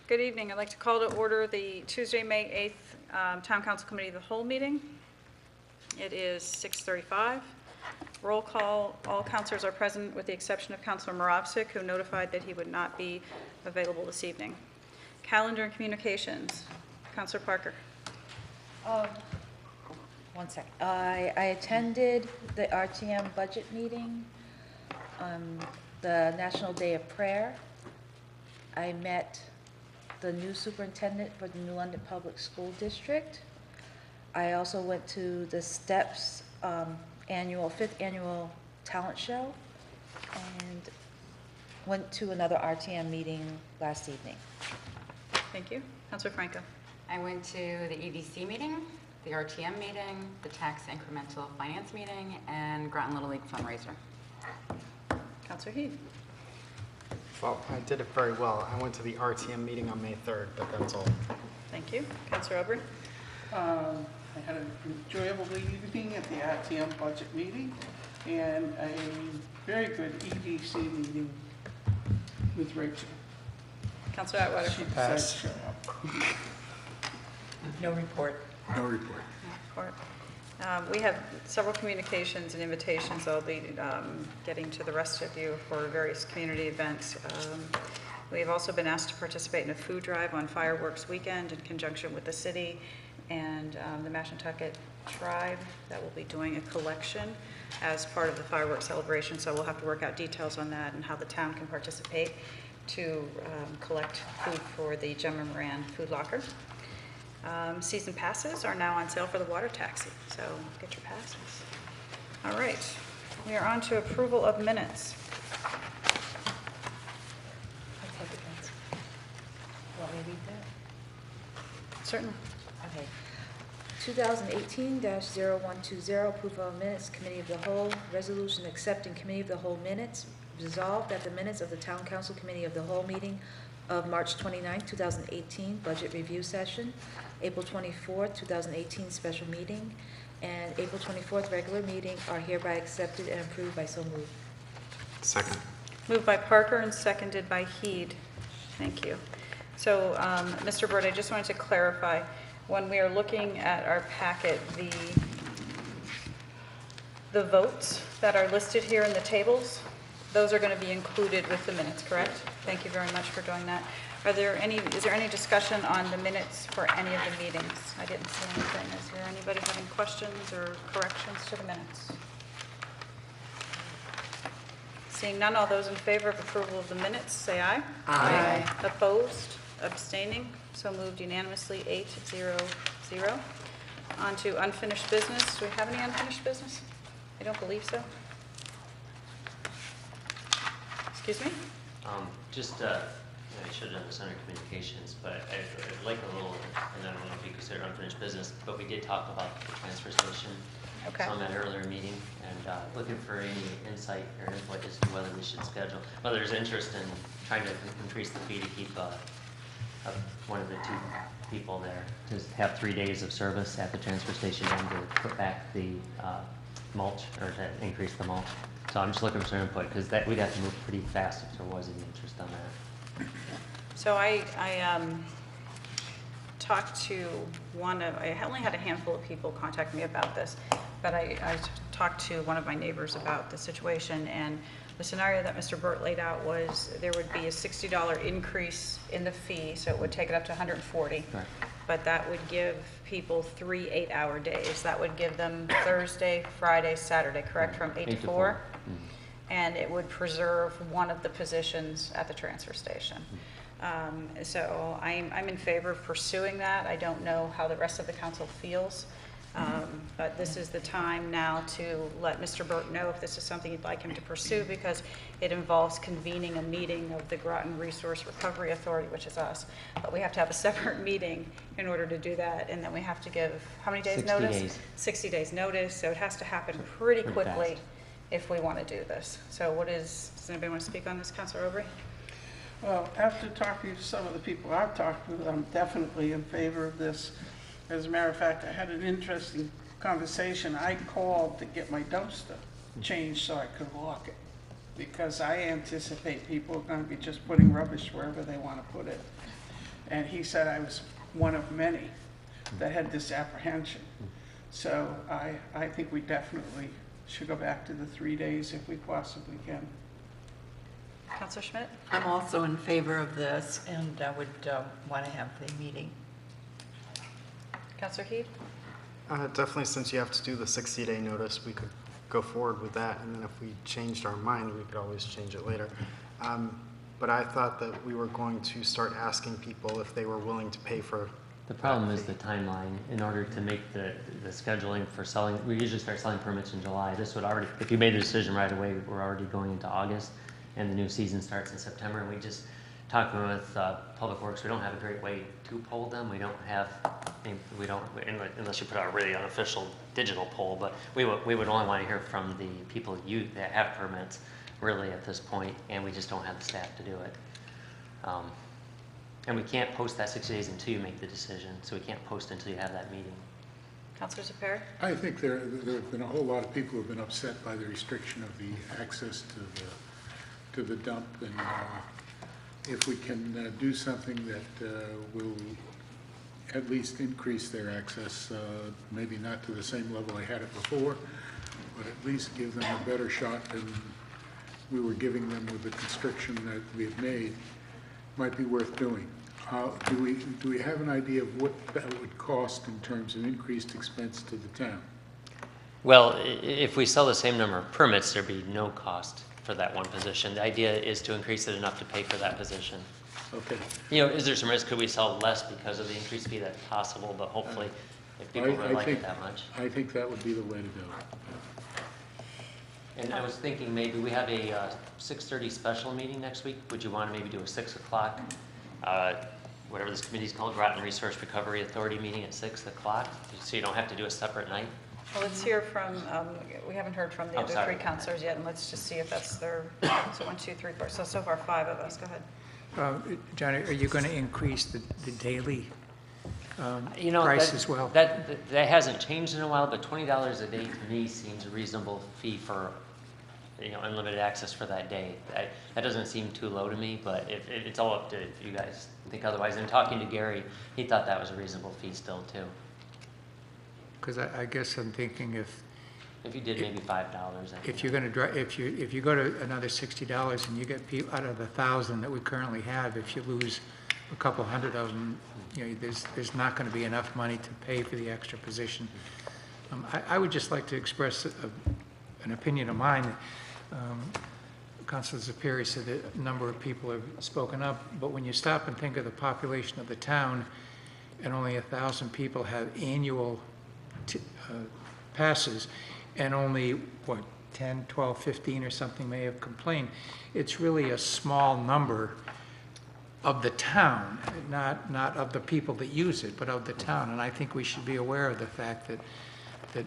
Good evening. I'd like to call to order the Tuesday, May 8th Town Council Committee of the Whole meeting. It is 6:35. Roll call. All councilors are present with the exception of Councilor Moravsik, who notified that he would not be available this evening. Calendar and communications. Councilor Parker. One second. I attended the RTM budget meeting on the National Day of Prayer. I met the new superintendent for the New London Public School District. I also went to the STEPS fifth annual talent show and went to another RTM meeting last evening. Thank you. Councilor Franco. I went to the EDC meeting, the RTM meeting, the tax incremental finance meeting, and Groton Little League fundraiser. Councilor Heath. Well, I did it very well. I went to the RTM meeting on May 3rd, but that's all. Thank you. Councilor Aubrey. I had an enjoyable evening at the RTM budget meeting and a very good EDC meeting with Rachel. Councilor Atwater. She Pass. decided to show up. No report. No report. Report. We have several communications and invitations. I'll be getting to the rest of you for various community events. We have also been asked to participate in a food drive on fireworks weekend in conjunction with the city and the Mashantucket tribe that will be doing a collection as part of the fireworks celebration. So we'll have to work out details on that and how the town can participate to collect food for the Gemma Moran food locker. Season passes are now on sale for the water taxi, so get your passes. All right, we are on to approval of minutes. I'll take it, Nancy. Want me to read that? Certainly. Okay. 2018-0120, approval of minutes, Committee of the Whole, resolution accepting Committee of the Whole minutes. Resolved that the minutes of the Town Council Committee of the Whole meeting of March 29, 2018, budget review session, April 24, 2018 special meeting, and April 24th regular meeting are hereby accepted and approved by so moved. Second. Moved by Parker and seconded by Heed. Thank you. So, Mr. Burt, I just wanted to clarify, when we are looking at our packet, the votes that are listed here in the tables, those are going to be included with the minutes, correct? Thank you very much for doing that. Is there any discussion on the minutes for any of the meetings? I didn't see anything. Is there anybody having questions or corrections to the minutes? Seeing none, all those in favor of approval of the minutes, say aye. Aye. Opposed? Abstaining? So moved unanimously, 8-0-0. On to unfinished business. Do we have any unfinished business? I don't believe so. Excuse me? I should have done this under communications, but I'd like a little, and I don't know if you consider unfinished business, but we did talk about the transfer station. Okay. Some at an earlier meeting, and looking for any insight or input as to whether we should schedule, whether there's interest in trying to increase the fee to keep one of the two people there, to have 3 days of service at the transfer station and to put back the mulch, or to increase the mulch. So I'm just looking for some input, because we'd have to move pretty fast if there was any interest on that. So I talked to I only had a handful of people contact me about this, but I talked to one of my neighbors about the situation, and the scenario that Mr. Burt laid out was there would be a $60 increase in the fee, so it would take it up to $140. Right. But that would give people 3 8-hour days. That would give them Thursday, Friday, Saturday, correct, from 8 to 4? Mm-hmm. And it would preserve one of the positions at the transfer station. So I'm in favor of pursuing that. I don't know how the rest of the council feels, but this is the time now to let Mr. Burt know if this is something you'd like him to pursue, because it involves convening a meeting of the Groton Resource Recovery Authority, which is us. But we have to have a separate meeting in order to do that, and then we have to give, how many days 60 notice? days. 60 days notice, so it has to happen pretty quickly fast. if we want to do this. So does anybody want to speak on this, Councilor Aubrey? Well, after talking to some of the people I've talked with, I'm definitely in favor of this. As a matter of fact, I had an interesting conversation. I called to get my dumpster changed so I could lock it, because I anticipate people are going to be just putting rubbish wherever they want to put it. And he said I was one of many that had this apprehension. So I think we definitely should go back to the 3 days if we possibly can. Counselor Schmidt? I'm also in favor of this, and I would want to have the meeting. Counselor Heed? Definitely, since you have to do the 60-day notice, we could go forward with that, and then if we changed our mind, we could always change it later. But I thought that we were going to start asking people if they were willing to pay for. The problem is the timeline. In order to make the scheduling for selling, we usually start selling permits in July. This would already, if you made the decision right away, we're already going into August, and the new season starts in September, and we just, talking with Public Works, we don't have a great way to poll them. We don't have, unless you put out a really unofficial digital poll, but we would only want to hear from the people that have permits really at this point, and we just don't have the staff to do it. And we can't post that 60 days until you make the decision, so we can't post until you have that meeting. Counselor Sapir? I think there have been a whole lot of people who have been upset by the restriction of the access to the dump, and if we can do something that will at least increase their access, maybe not to the same level they had it before, but at least give them a better shot than we were giving them with the constriction that we've made, might be worth doing. Do we have an idea of what that would cost in terms of increased expense to the town? Well, if we sell the same number of permits, there'd be no cost for that one position. The idea is to increase it enough to pay for that position. Okay. You know, is there some risk? Could we sell less because of the increased fee? That's possible, but hopefully, if people really like it that much. I think that would be the way to go. And I was thinking maybe we have a 6:30 special meeting next week. Would you want to maybe do a 6 o'clock, whatever this committee's called, Groton Resource Recovery Authority meeting at 6 o'clock, so you don't have to do a separate night? Well, let's hear from, we haven't heard from the Oh, other sorry. 3 counselors yet, and let's just see if that's their, so 1, 2, 3, 4, so far 5 of us, go ahead. John, are you going to increase the daily You know, price that, as well? that hasn't changed in a while, but $20 a day to me seems a reasonable fee for, you know, unlimited access for that day. That doesn't seem too low to me, but it's all up to if you guys think otherwise. And talking to Gary, he thought that was a reasonable fee still too. Because I guess I'm thinking If you did maybe $5, if you're going to if you go to another $60 and you get people out of the 1,000 that we currently have, if you lose a couple hundred of them, you know, there's not going to be enough money to pay for the extra position. I would just like to express an opinion of mine. Councilor Zapiri said that a number of people have spoken up, but when you stop and think of the population of the town, and only 1,000 people have annual passes, and only, what, 10, 12, 15 or something may have complained, it's really a small number of the town, not of the people that use it, but of the town. And I think we should be aware of the fact that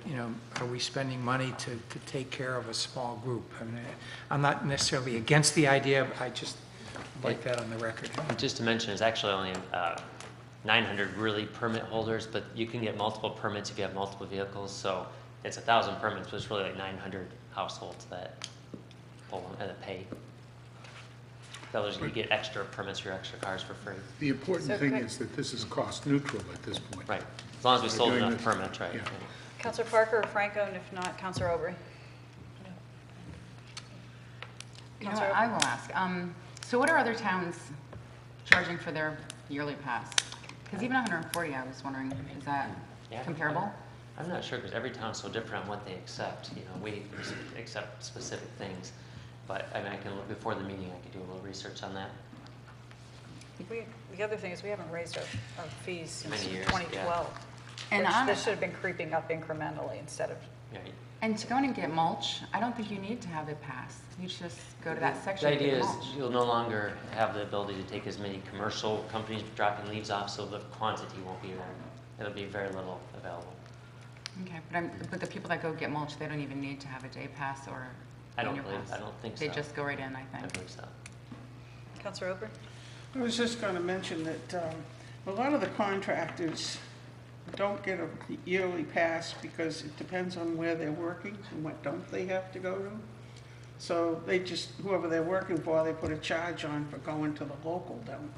you know, are we spending money to take care of a small group? I mean, I'm not necessarily against the idea, but I just like that on the record. Just to mention, it's actually only 900 really permit holders, but you can get multiple permits if you have multiple vehicles. So it's 1,000 permits, but it's really like 900 households that pay. You get extra permits for your extra cars for free. The important So thing could- is that this is cost neutral at this point. Right, as long as we We're sold doing enough this- permits, right? yeah. Counselor Parker or Franco, and if not, Counselor Aubry. You know Counselor what, I will ask. So what are other towns charging for their yearly pass? Because even 140, I was wondering, is that Yeah. comparable? I'm not sure, because every town's so different on what they accept. You know, we accept specific things. But I mean, I can look before the meeting, I could do a little research on that. The other thing is we haven't raised our fees since Many years, 2012. And Which on- this should have been creeping up incrementally instead of, Right? And to go in and get mulch, I don't think you need to have a pass. You just go to that The section and idea get is mulch. you'll no longer have the ability to take as many commercial companies dropping leaves off, so the quantity won't be there. It'll be very little available. Okay, but the people that go get mulch, they don't even need to have a day pass or I don't annual pass. think They so. just go right in, I I think. believe so. Counselor Aubry? I was just going to mention that a lot of the contractors don't get a yearly pass because it depends on where they're working and what dump they have to go to. So they just, whoever they're working for, they put a charge on for going to the local dump.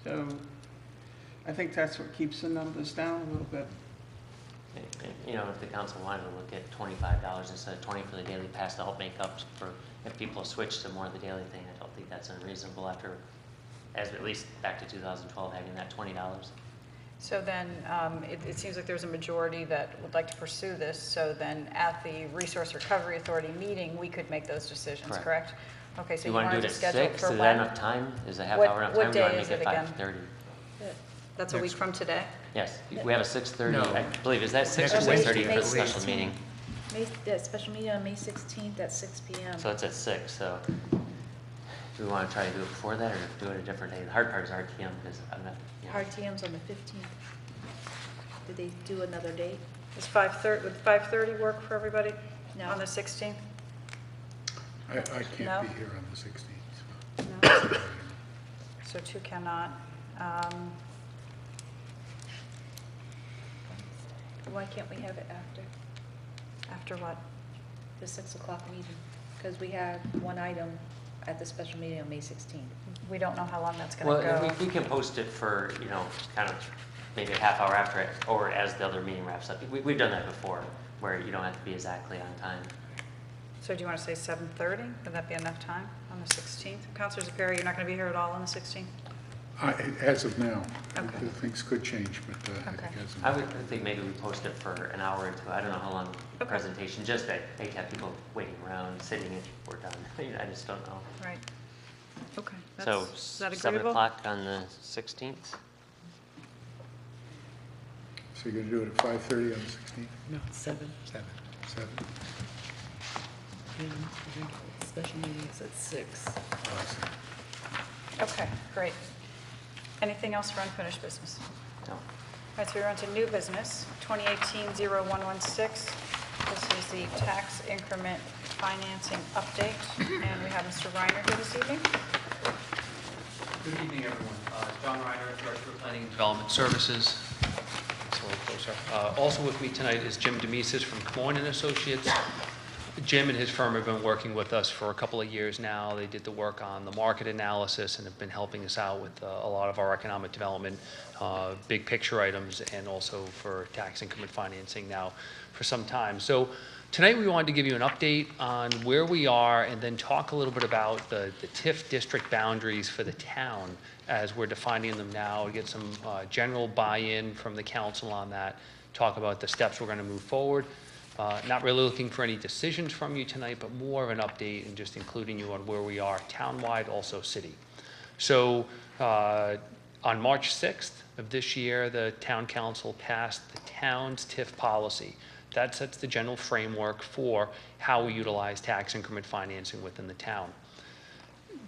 So I think that's what keeps the numbers down a little bit. You know, if the council wanted to look at $25 instead of 20 for the daily pass to help make up for, if people switch to more of the daily thing, I don't think that's unreasonable after, as at least back to 2012, having that $20. So then, it seems like there's a majority that would like to pursue this, so then at the Resource Recovery Authority meeting, we could make those decisions, Correct. correct? Okay, so Do you you want to do wanted it to at schedule 6? for Is that when? enough time? Is a half What- hour enough what time? Do you want day to is make it it again? 5:30? That's a week from today? Yes, we have a 6:30, No. I believe, is that 6 or Next 6:30 May for the special 16th. meeting? The special meeting on May 16th at 6 PM. So it's at 6, so do we want to try to do it before that or do it a different day? The hard part is RTM because I'm not, you know. RTM's on the 15th. Did they do another date? Is 5:30, would 5:30 work for everybody? No. On the 16th? I No? can't be here on the 16th. No? So 2 cannot. Why can't we have it after After what? the 6 o'clock meeting? Because we have one item at the special meeting on May 16th. We don't know how long that's Well, going to go. and we can post it for, you know, kind of maybe a half hour after it or as the other meeting wraps up. We've done that before where you don't have to be exactly on time. So do you want to say 7:30? Would that be enough time on the 16th? Counselor Perry, you're not going to be here at all on the 16th? As of now, Okay. things could change, but I Okay. think as of I now. would think maybe we post it for an hour or two. I don't know how long the Okay. presentation, just I hate to have people waiting around, sitting if we're done. I just don't know. Right. Okay. So Is that 7 agreeable? o'clock on the 16th? So you're going to do it at 5:30 on the 16th? No, 7. 7. And I think the special meeting is at 6. Oh, I see. Okay, great. Anything else for unfinished business? No. All right, so we're on to new business, 2018-0116. This is the tax increment financing update, and we have Mr. Reiner here this evening. Good evening, everyone. John Reiner, Director of Planning and Development Services. It's a little closer. Also with me tonight is Jim Demises from Comoin and Associates. Jim and his firm have been working with us for a couple of years now. They did the work on the market analysis and have been helping us out with a lot of our economic development, big picture items, and also for tax increment financing now for some time. So tonight we wanted to give you an update on where we are and then talk a little bit about the TIF district boundaries for the town as we're defining them now, get some general buy-in from the council on that, talk about the steps we're going to move forward. Not really looking for any decisions from you tonight, but more of an update and just including you on where we are townwide, also city. So on March 6th of this year, the town council passed the town's TIF policy. That sets the general framework for how we utilize tax increment financing within the town.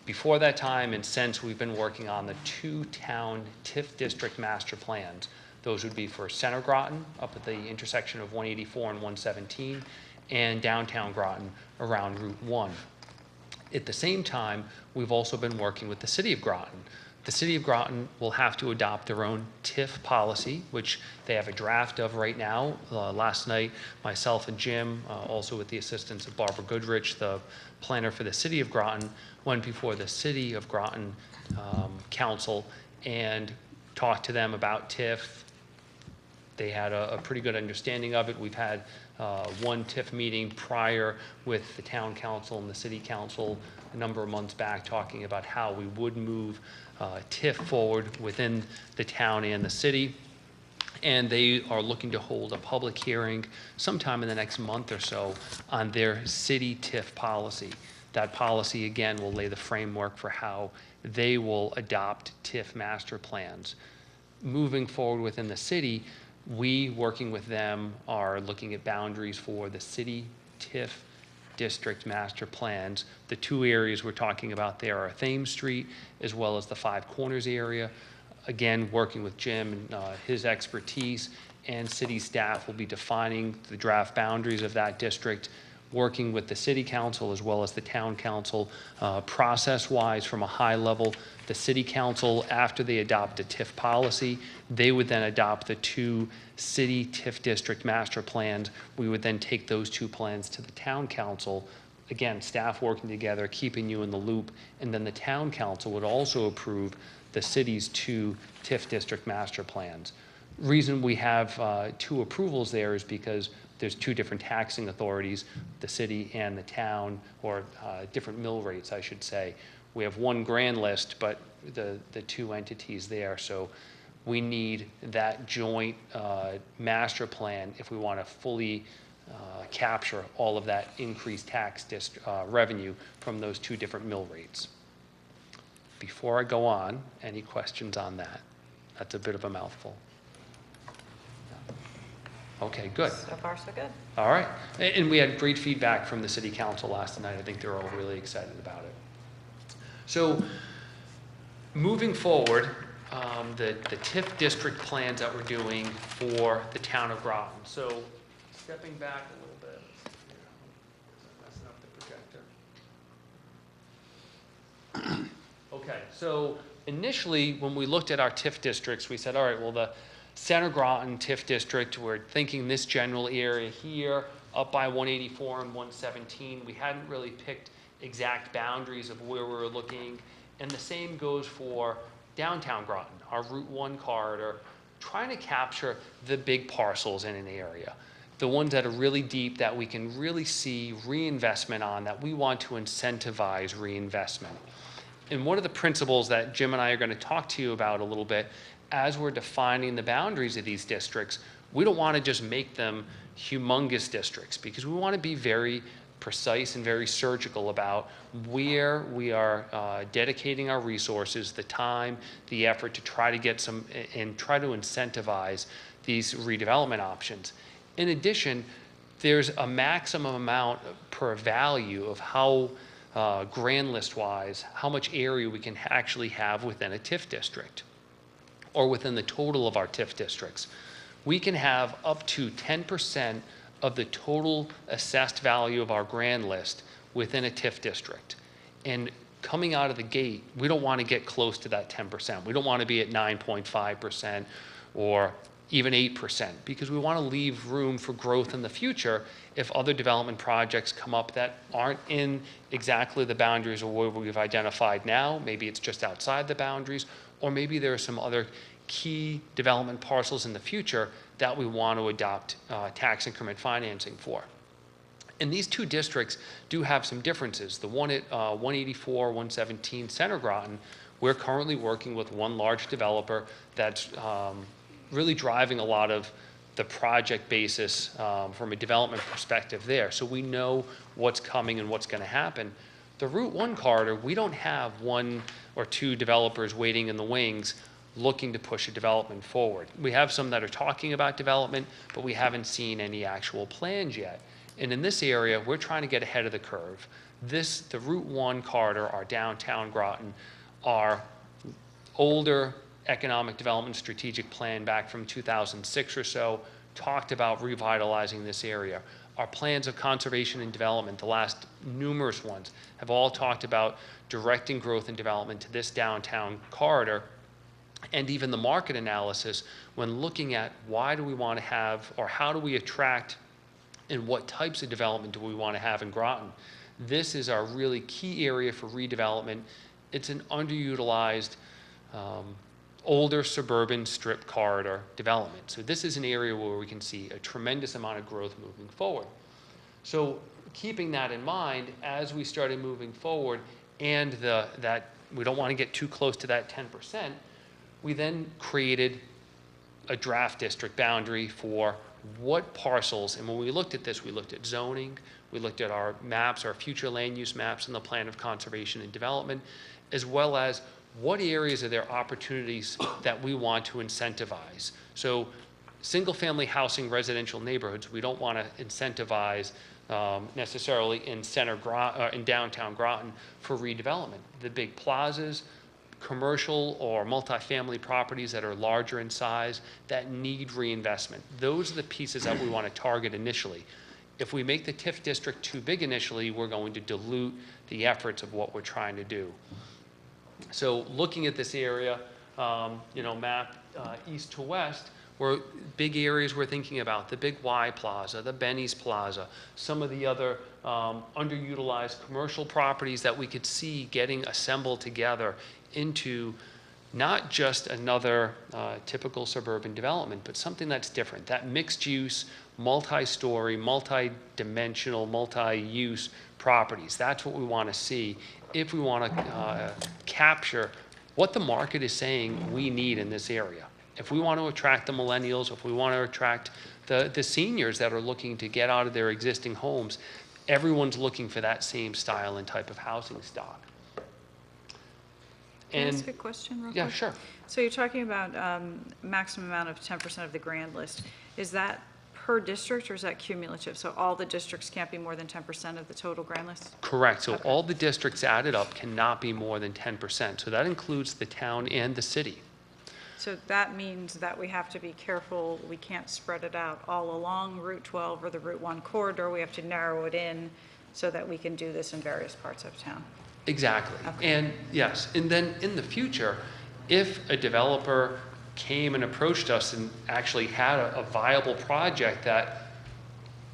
Before that time and since, we've been working on the 2 town TIF district master plans. Those would be for Center Groton, up at the intersection of 184 and 117, and downtown Groton around Route 1. At the same time, we've also been working with the City of Groton. The City of Groton will have to adopt their own TIF policy, which they have a draft of right now. Last night, myself and Jim, also with the assistance of Barbara Goodrich, the planner for the City of Groton, went before the City of Groton Council and talked to them about TIF. They had a pretty good understanding of it. We've had one TIF meeting prior with the town council and the city council a number of months back, talking about how we would move TIF forward within the town and the city. And they are looking to hold a public hearing sometime in the next month or so on their city TIF policy. That policy, again, will lay the framework for how they will adopt TIF master plans. Moving forward within the city, we, working with them, are looking at boundaries for the city TIF district master plans. The 2 areas we're talking about there are Thames Street as well as the Five Corners area. Again, working with Jim and his expertise, and city staff will be defining the draft boundaries of that district, working with the city council as well as the town council. Process-wise, from a high level, the city council, after they adopt a TIF policy, they would then adopt the 2 city TIF district master plans. We would then take those 2 plans to the town council again, staff working together, keeping you in the loop, and then the town council would also approve the city's 2 TIF district master plans. Reason we have 2 approvals there is because there's 2 different taxing authorities, the city and the town, or different mill rates, I should say. We have 1 grand list, but the 2 entities there, so we need that joint master plan if we want to fully capture all of that increased tax revenue from those 2 different mill rates. Before I go on, any questions on that? That's a bit of a mouthful. Okay, good. So far, so good. All right. And we had great feedback from the city council last night. I think they're all really excited about it. So moving forward, the TIF district plans that we're doing for the town of Groton. So stepping back a little bit. Messing up the projector. Okay, so initially when we looked at our TIF districts, we said, all right, well, the Center Groton TIF district, we're thinking this general area here, up by 184 and 117. We hadn't really picked exact boundaries of where we were looking. And the same goes for downtown Groton, our Route 1 corridor, trying to capture the big parcels in an area, the ones that are really deep that we can really see reinvestment on, that we want to incentivize reinvestment. And one of the principles that Jim and I are going to talk to you about a little bit as we're defining the boundaries of these districts, we don't want to just make them humongous districts, because we want to be very precise and very surgical about where we are dedicating our resources, the time, the effort to try to get some and try to incentivize these redevelopment options. In addition, there's a maximum amount per value of how grand list wise, how much area we can actually have within a TIF district or within the total of our TIF districts. We can have up to 10% of the total assessed value of our grand list within a TIF district. And coming out of the gate, we don't want to get close to that 10%. We don't want to be at 9.5% or even 8%, because we want to leave room for growth in the future if other development projects come up that aren't in exactly the boundaries of where we've identified now. Maybe it's just outside the boundaries, or maybe there are some other key development parcels in the future that we want to adopt tax increment financing for. And these 2 districts do have some differences. The one at 184, 117 Center Groton, we're currently working with one large developer that's really driving a lot of the project basis from a development perspective there. So we know what's coming and what's going to happen. The Route 1 corridor, we don't have 1 or 2 developers waiting in the wings looking to push a development forward. We have some that are talking about development, but we haven't seen any actual plans yet. And in this area, we're trying to get ahead of the curve. The Route 1 corridor, our downtown Groton, our older economic development strategic plan back from 2006 or so talked about revitalizing this area. Our plans of conservation and development, the last numerous ones, have all talked about directing growth and development to this downtown corridor. And even the market analysis, when looking at why do we want to have, or how do we attract, and what types of development do we want to have in Groton, this is our really key area for redevelopment. It's an underutilized, older suburban strip corridor development. So this is an area where we can see a tremendous amount of growth moving forward. So keeping that in mind, as we started moving forward, and that we don't want to get too close to that 10%, we then created a draft district boundary for what parcels, and when we looked at this, we looked at zoning, we looked at our maps, our future land use maps, and the plan of conservation and development, as well as what areas are there opportunities that we want to incentivize. So single-family housing residential neighborhoods, we don't want to incentivize necessarily in downtown Groton for redevelopment. The big plazas, commercial or multifamily properties that are larger in size that need reinvestment. Those are the pieces that we want to target initially. If we make the TIF district too big initially, we're going to dilute the efforts of what we're trying to do. So looking at this area, map east to west, Or big areas we're thinking about, the Big Y Plaza, the Benny's Plaza, some of the other underutilized commercial properties that we could see getting assembled together into not just another typical suburban development, but something that's different. That mixed use, multi-story, multi-dimensional, multi-use properties. That's what we want to see if we want to capture what the market is saying we need in this area. If we want to attract the millennials, if we want to attract the seniors that are looking to get out of their existing homes, everyone's looking for that same style and type of housing stock. Can I ask a question real quick? Yeah, sure. So you're talking about maximum amount of 10% of the grand list. Is that per district or is that cumulative? So all the districts can't be more than 10% of the total grand list? Correct. So Okay. all the districts added up cannot be more than 10%. So that includes the town and the city. So that means that we have to be careful, we can't spread it out all along Route 12 or the Route 1 corridor. We have to narrow it in so that we can do this in various parts of town. Exactly. Okay. And yes, and then in the future, if a developer came and approached us and actually had a viable project that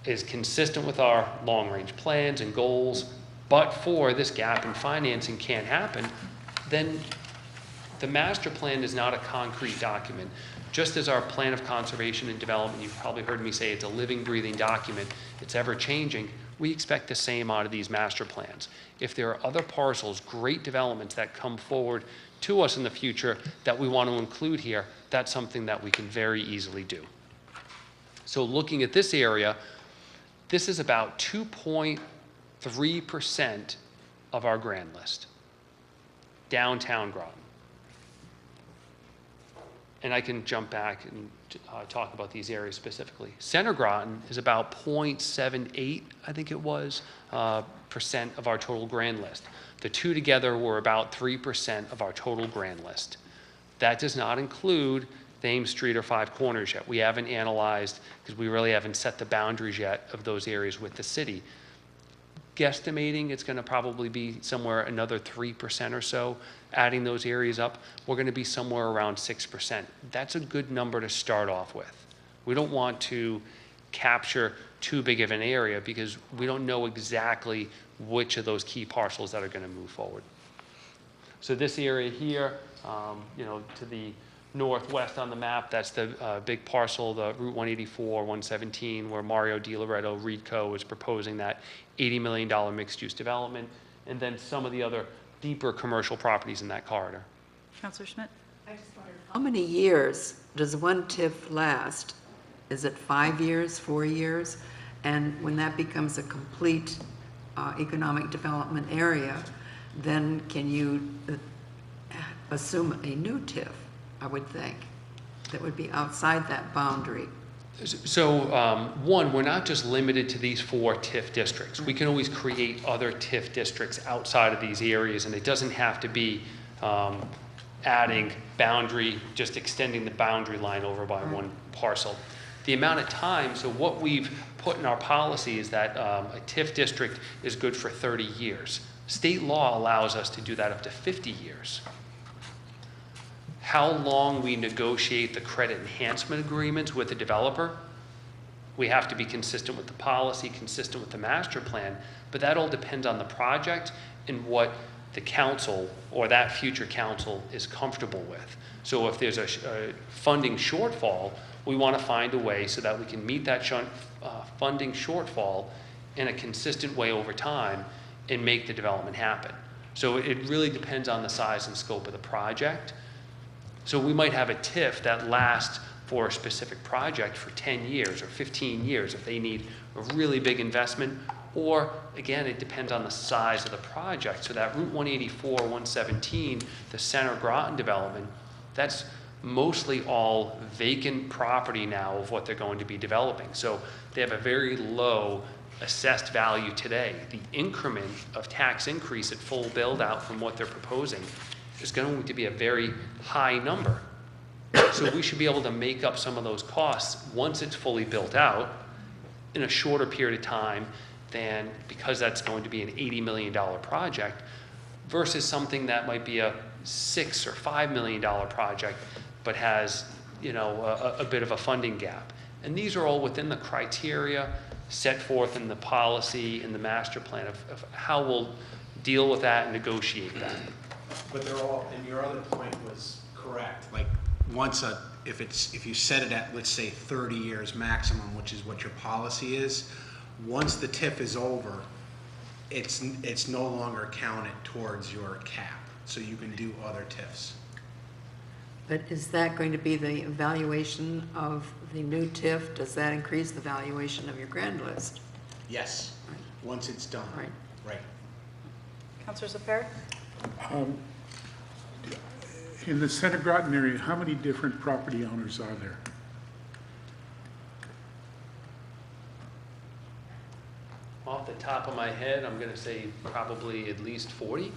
is consistent with our long-range plans and goals, but for this gap in financing can't happen, then the master plan is not a concrete document. Just as our plan of conservation and development, you've probably heard me say it's a living, breathing document, it's ever changing, we expect the same out of these master plans. If there are other parcels, great developments that come forward to us in the future that we want to include here, that's something that we can very easily do. So looking at this area, this is about 2.3% of our grand list, downtown Groton. And I can jump back and talk about these areas specifically. Center Groton is about 0.78, I think it was, percent of our total grand list. The two together were about 3% of our total grand list. That does not include Thames Street or Five Corners yet. We haven't analyzed, because we really haven't set the boundaries yet of those areas with the city. Guesstimating it's going to probably be somewhere another 3% or so. Adding those areas up, we're going to be somewhere around 6%. That's a good number to start off with. We don't want to capture too big of an area because we don't know exactly which of those key parcels that are going to move forward. So this area here, to the northwest on the map, that's the big parcel, the Route 184, 117, where Mario Di Loretto, REDCO, is proposing that $80 million mixed-use development, and then some of the other deeper commercial properties in that corridor. Councilor Schmidt? How many years does one TIF last? Is it 5 years, 4 years? And when that becomes a complete economic development area, then can you assume a new TIF, I would think, that would be outside that boundary? So one, we're not just limited to these 4 TIF districts. We can always create other TIF districts outside of these areas, and it doesn't have to be adding boundary, just extending the boundary line over by one parcel. The amount of time, so what we've put in our policy is that a TIF district is good for 30 years. State law allows us to do that up to 50 years. How long we negotiate the credit enhancement agreements with the developer, we have to be consistent with the policy, consistent with the master plan, but that all depends on the project and what the council or that future council is comfortable with. So if there's a funding shortfall, we want to find a way so that we can meet that funding shortfall in a consistent way over time and make the development happen. So it really depends on the size and scope of the project. So we might have a TIF that lasts for a specific project for 10 years or 15 years if they need a really big investment, or again, it depends on the size of the project. So that Route 184, 117, the Center Groton development, that's mostly all vacant property now of what they're going to be developing. So they have a very low assessed value today. The increment of tax increase at full build out from what they're proposing is going to be a very high number. So we should be able to make up some of those costs once it's fully built out in a shorter period of time than, because that's going to be an $80 million project versus something that might be a $6 or $5 million project but has a bit of a funding gap. And these are all within the criteria set forth in the policy, in the master plan of how we'll deal with that and negotiate that. But they're all, and your other point was correct, like, if you set it at, let's say, 30 years maximum, which is what your policy is, once the TIF is over, it's no longer counted towards your cap, so you can do other TIFs. But is that going to be the evaluation of the new TIF? Does that increase the valuation of your grand list? Yes, once it's done. Right. Right. Councilor Zephyr? In the Center Groton area, how many different property owners are there? Off the top of my head, I'm going to say probably at least 40.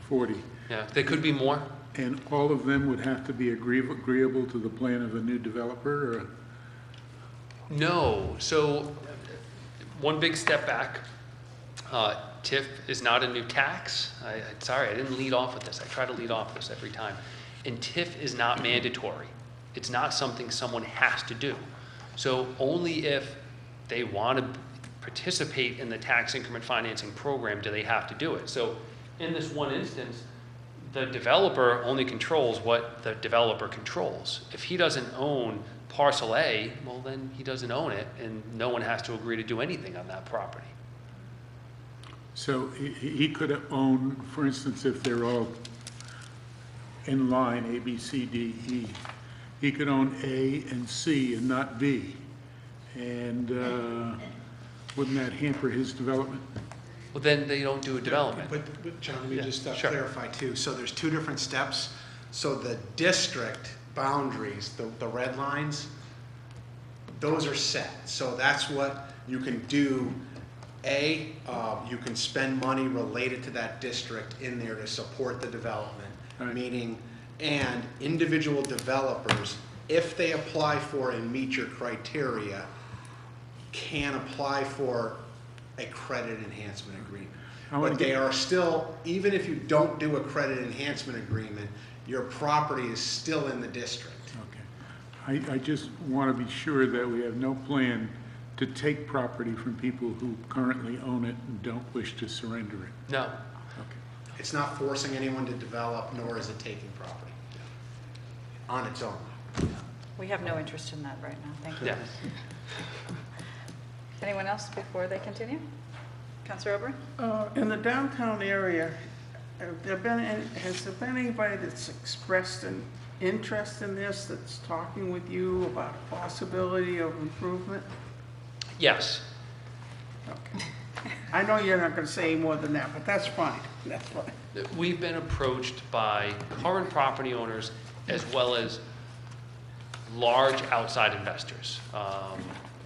40. Yeah, there could be more. And all of them would have to be agreeable to the plan of a new developer? Or? No. So one big step back. TIF is not a new tax. Sorry, I didn't lead off with this. I try to lead off this every time. And TIF is not mandatory. It's not something someone has to do. So only if they want to participate in the tax increment financing program do they have to do it. So in this one instance, the developer only controls what the developer controls. If he doesn't own parcel A, well, then he doesn't own it, and no one has to agree to do anything on that property. So he could own, for instance, if they're all in line, A, B, C, D, E, he could own A and C and not B. And wouldn't that hamper his development? Well, then they don't do a development. But John, let me just Sure. clarify too. So there's two different steps. So the district boundaries, the red lines, those are set. So that's what you can do. You can spend money related to that district in there to support the development, Right. meaning, and individual developers, if they apply for and meet your criteria, can apply for a credit enhancement agreement. But they are still, even if you don't do a credit enhancement agreement, your property is still in the district. Okay. I just want to be sure that we have no plan to take property from people who currently own it and don't wish to surrender it. No. Okay. It's not forcing anyone to develop, nor is it taking property on its own. We have no interest in that right now, thank you. Yeah. Anyone else before they continue? Councilor Oberon? In the downtown area, has there been anybody that's expressed an interest in this, that's talking with you about a possibility of improvement? Yes. Okay. I know you're not going to say more than that, but that's fine. That's fine. We've been approached by current property owners as well as large outside investors.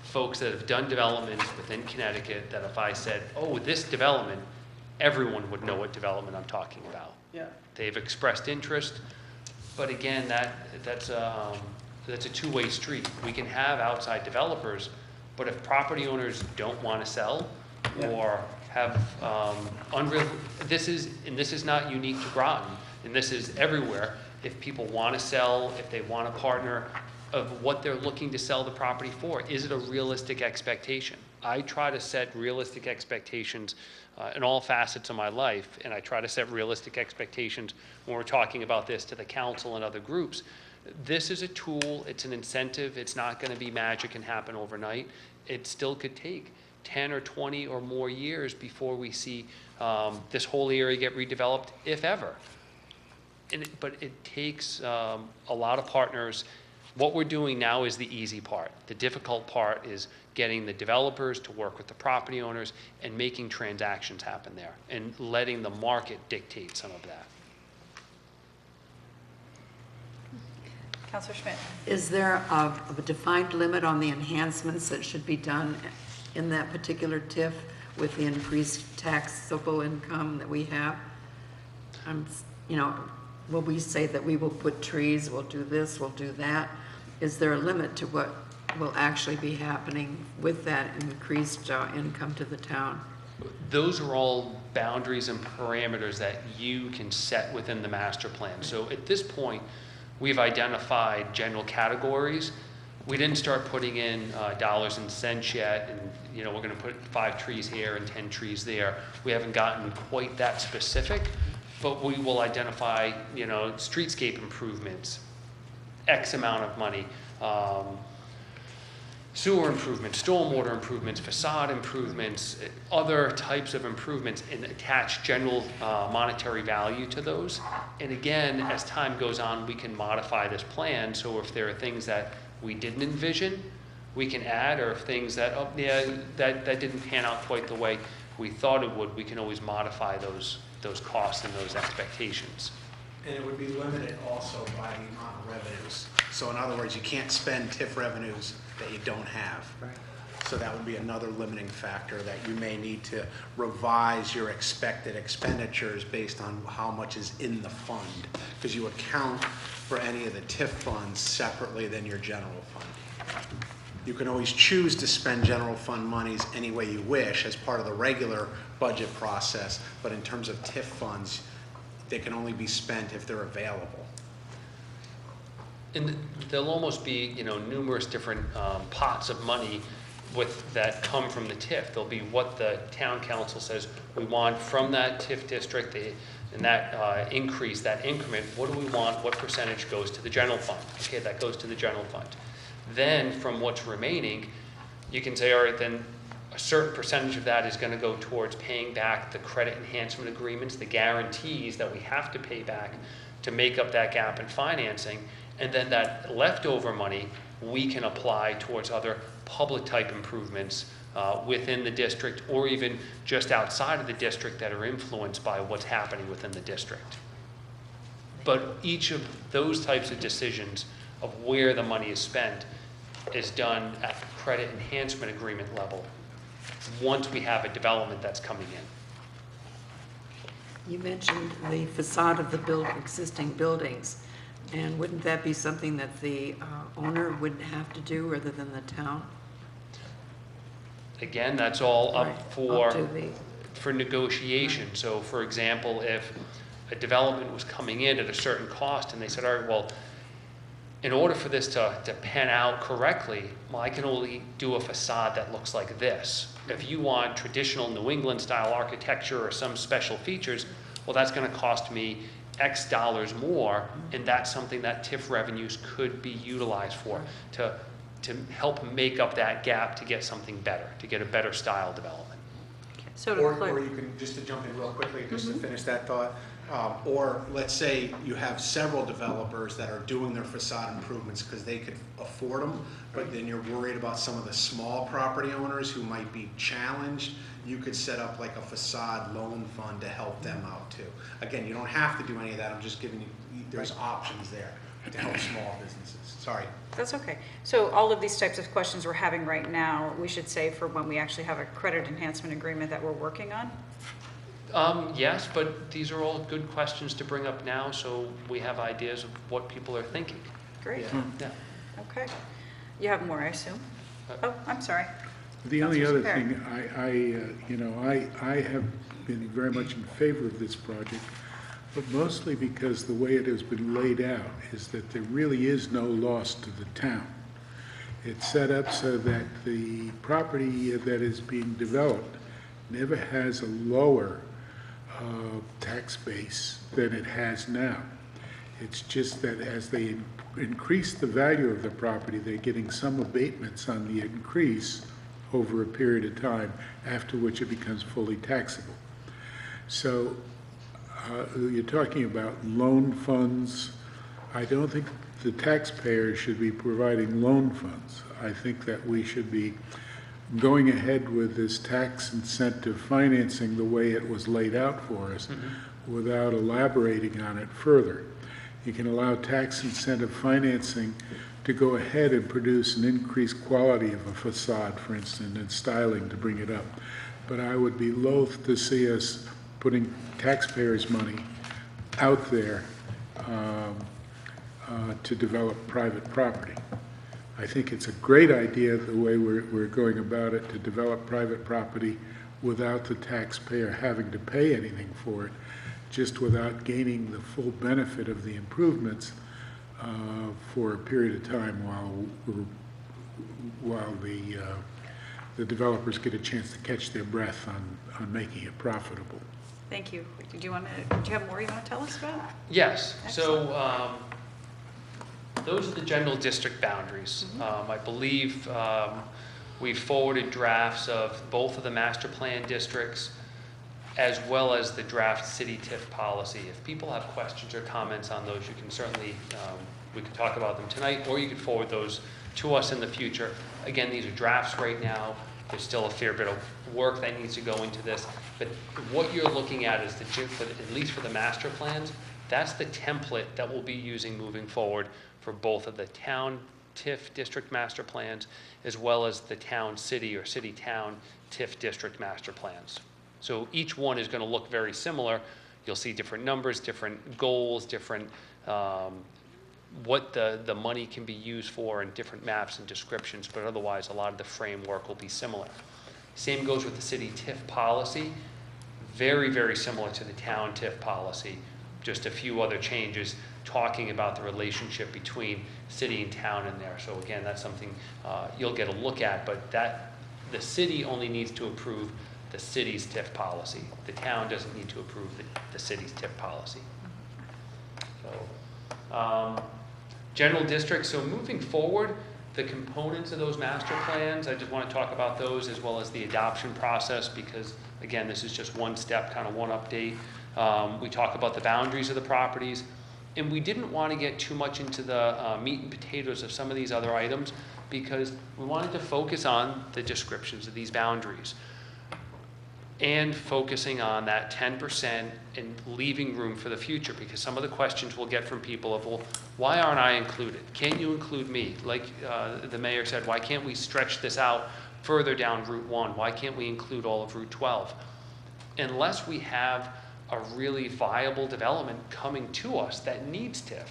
Folks that have done developments within Connecticut that if I said, oh, this development, everyone would know what development I'm talking about. Yeah. They've expressed interest, but again, that's a two-way street. We can have outside developers, but if property owners don't want to sell or have this is not unique to Groton, and this is everywhere. If people want to sell, if they want to partner, of what they're looking to sell the property for. Is it a realistic expectation? I try to set realistic expectations in all facets of my life, and I try to set realistic expectations when we're talking about this to the council and other groups. This is a tool, it's an incentive, it's not going to be magic and happen overnight. It still could take 10 or 20 or more years before we see this whole area get redeveloped, if ever. But it takes a lot of partners. What we're doing now is the easy part. The difficult part is getting the developers to work with the property owners and making transactions happen there and letting the market dictate some of that. Councilor Schmidt? Is there a defined limit on the enhancements that should be done in that particular TIF with the increased taxable income that we have? Will we say that we will put trees, we'll do this, we'll do that? Is there a limit to what will actually be happening with that increased income to the town? Those are all boundaries and parameters that you can set within the master plan. So at this point, we've identified general categories. We didn't start putting in dollars and cents yet, and we're going to put 5 trees here and 10 trees there. We haven't gotten quite that specific, but we will identify, streetscape improvements, X amount of money, sewer improvements, stormwater improvements, facade improvements, other types of improvements, and attach general monetary value to those. And again, as time goes on, we can modify this plan, so if there are things that we didn't envision, we can add, or if things that, that didn't pan out quite the way we thought it would, we can always modify those costs and those expectations. And it would be limited also by the amount of revenues. So in other words, you can't spend TIF revenues that you don't have. Right. So that would be another limiting factor, that you may need to revise your expected expenditures based on how much is in the fund, because you account for any of the TIF funds separately than your general fund. You can always choose to spend general fund monies any way you wish as part of the regular budget process, but in terms of TIF funds, they can only be spent if they're available. And there'll almost be, numerous different pots of money that come from the TIF. There'll be what the town council says we want from that TIF district, and that increase, that increment, what do we want, what percentage goes to the general fund? Okay, that goes to the general fund. Then from what's remaining, you can say, all right, then a certain percentage of that is going to go towards paying back the credit enhancement agreements, the guarantees that we have to pay back to make up that gap in financing. And then that leftover money we can apply towards other public type improvements within the district, or even just outside of the district that are influenced by what's happening within the district. But each of those types of decisions of where the money is spent is done at the credit enhancement agreement level once we have a development that's coming in. You mentioned the facade of the existing buildings, and wouldn't that be something that the owner would have to do rather than the town? Again, that's all up Right. for negotiation. So for example, if a development was coming in at a certain cost and they said, all right, well, in order for this to pan out correctly, well, I can only do a facade that looks like this. If you want traditional New England style architecture or some special features, well, that's going to cost me X dollars more, and that's something that TIF revenues could be utilized for, to help make up that gap to get something better, to get a better style development. So Or you can, just to jump in real quickly, just to finish that thought, or let's say you have several developers that are doing their facade improvements because they could afford them, but then you're worried about some of the small property owners who might be challenged. You could set up like a facade loan fund to help them out too. Again, you don't have to do any of that. I'm just giving you, there's options there to help small businesses. Sorry. That's okay. So all of these types of questions we're having right now, we should say for when we actually have a credit enhancement agreement that we're working on? Yes, but these are all good questions to bring up now, so we have ideas of what people are thinking. Great. Yeah. Okay. You have more, I assume? Oh, I'm sorry. The only other Councilor thing, I have been very much in favor of this project, but mostly because the way it has been laid out is that there really is no loss to the town. It's set up so that the property that is being developed never has a lower tax base than it has now. It's just that as they increase the value of the property, they're getting some abatements on the increase over a period of time, after which it becomes fully taxable. So you're talking about loan funds. I don't think the taxpayer should be providing loan funds. I think that we should be going ahead with this tax incentive financing the way it was laid out for us, without elaborating on it further. You can allow tax incentive financing to go ahead and produce an increased quality of a facade, for instance, and styling to bring it up. But I would be loath to see us putting taxpayers' money out there to develop private property. I think it's a great idea the way we're going about it, to develop private property without the taxpayer having to pay anything for it, just without gaining the full benefit of the improvements. for a period of time while the developers get a chance to catch their breath on making it profitable. Thank you. Do you have more you want to tell us about? Yes, so those are the general district boundaries. I believe we forwarded drafts of both of the master plan districts as well as the draft city TIF policy. If people have questions or comments on those, you can certainly, we could talk about them tonight, or you could forward those to us in the future. Again, these are drafts right now. There's still a fair bit of work that needs to go into this, but what you're looking at is at least for the master plans, that's the template that we'll be using moving forward for both of the town TIF district master plans, as well as the town city or city town TIF district master plans. So each one is going to look very similar. You'll see different numbers, different goals, different what the money can be used for, and different maps and descriptions, but otherwise a lot of the framework will be similar. Same goes with the city TIF policy. Very, very similar to the town TIF policy. Just a few other changes talking about the relationship between city and town in there. So again, that's something you'll get a look at, but the city only needs to approve the city's TIF policy. The town doesn't need to approve the city's TIF policy. So, general districts, so moving forward, the components of those master plans, I just want to talk about those as well as the adoption process, because again, this is just one step, kind of one update. We talk about the boundaries of the properties, and we didn't want to get too much into the meat and potatoes of some of these other items, because we wanted to focus on the descriptions of these boundaries and focusing on that 10% and leaving room for the future, because some of the questions we'll get from people of, well, why aren't I included? Can't you include me? Like the mayor said, why can't we stretch this out further down Route 1? Why can't we include all of Route 12? Unless we have a really viable development coming to us that needs TIF,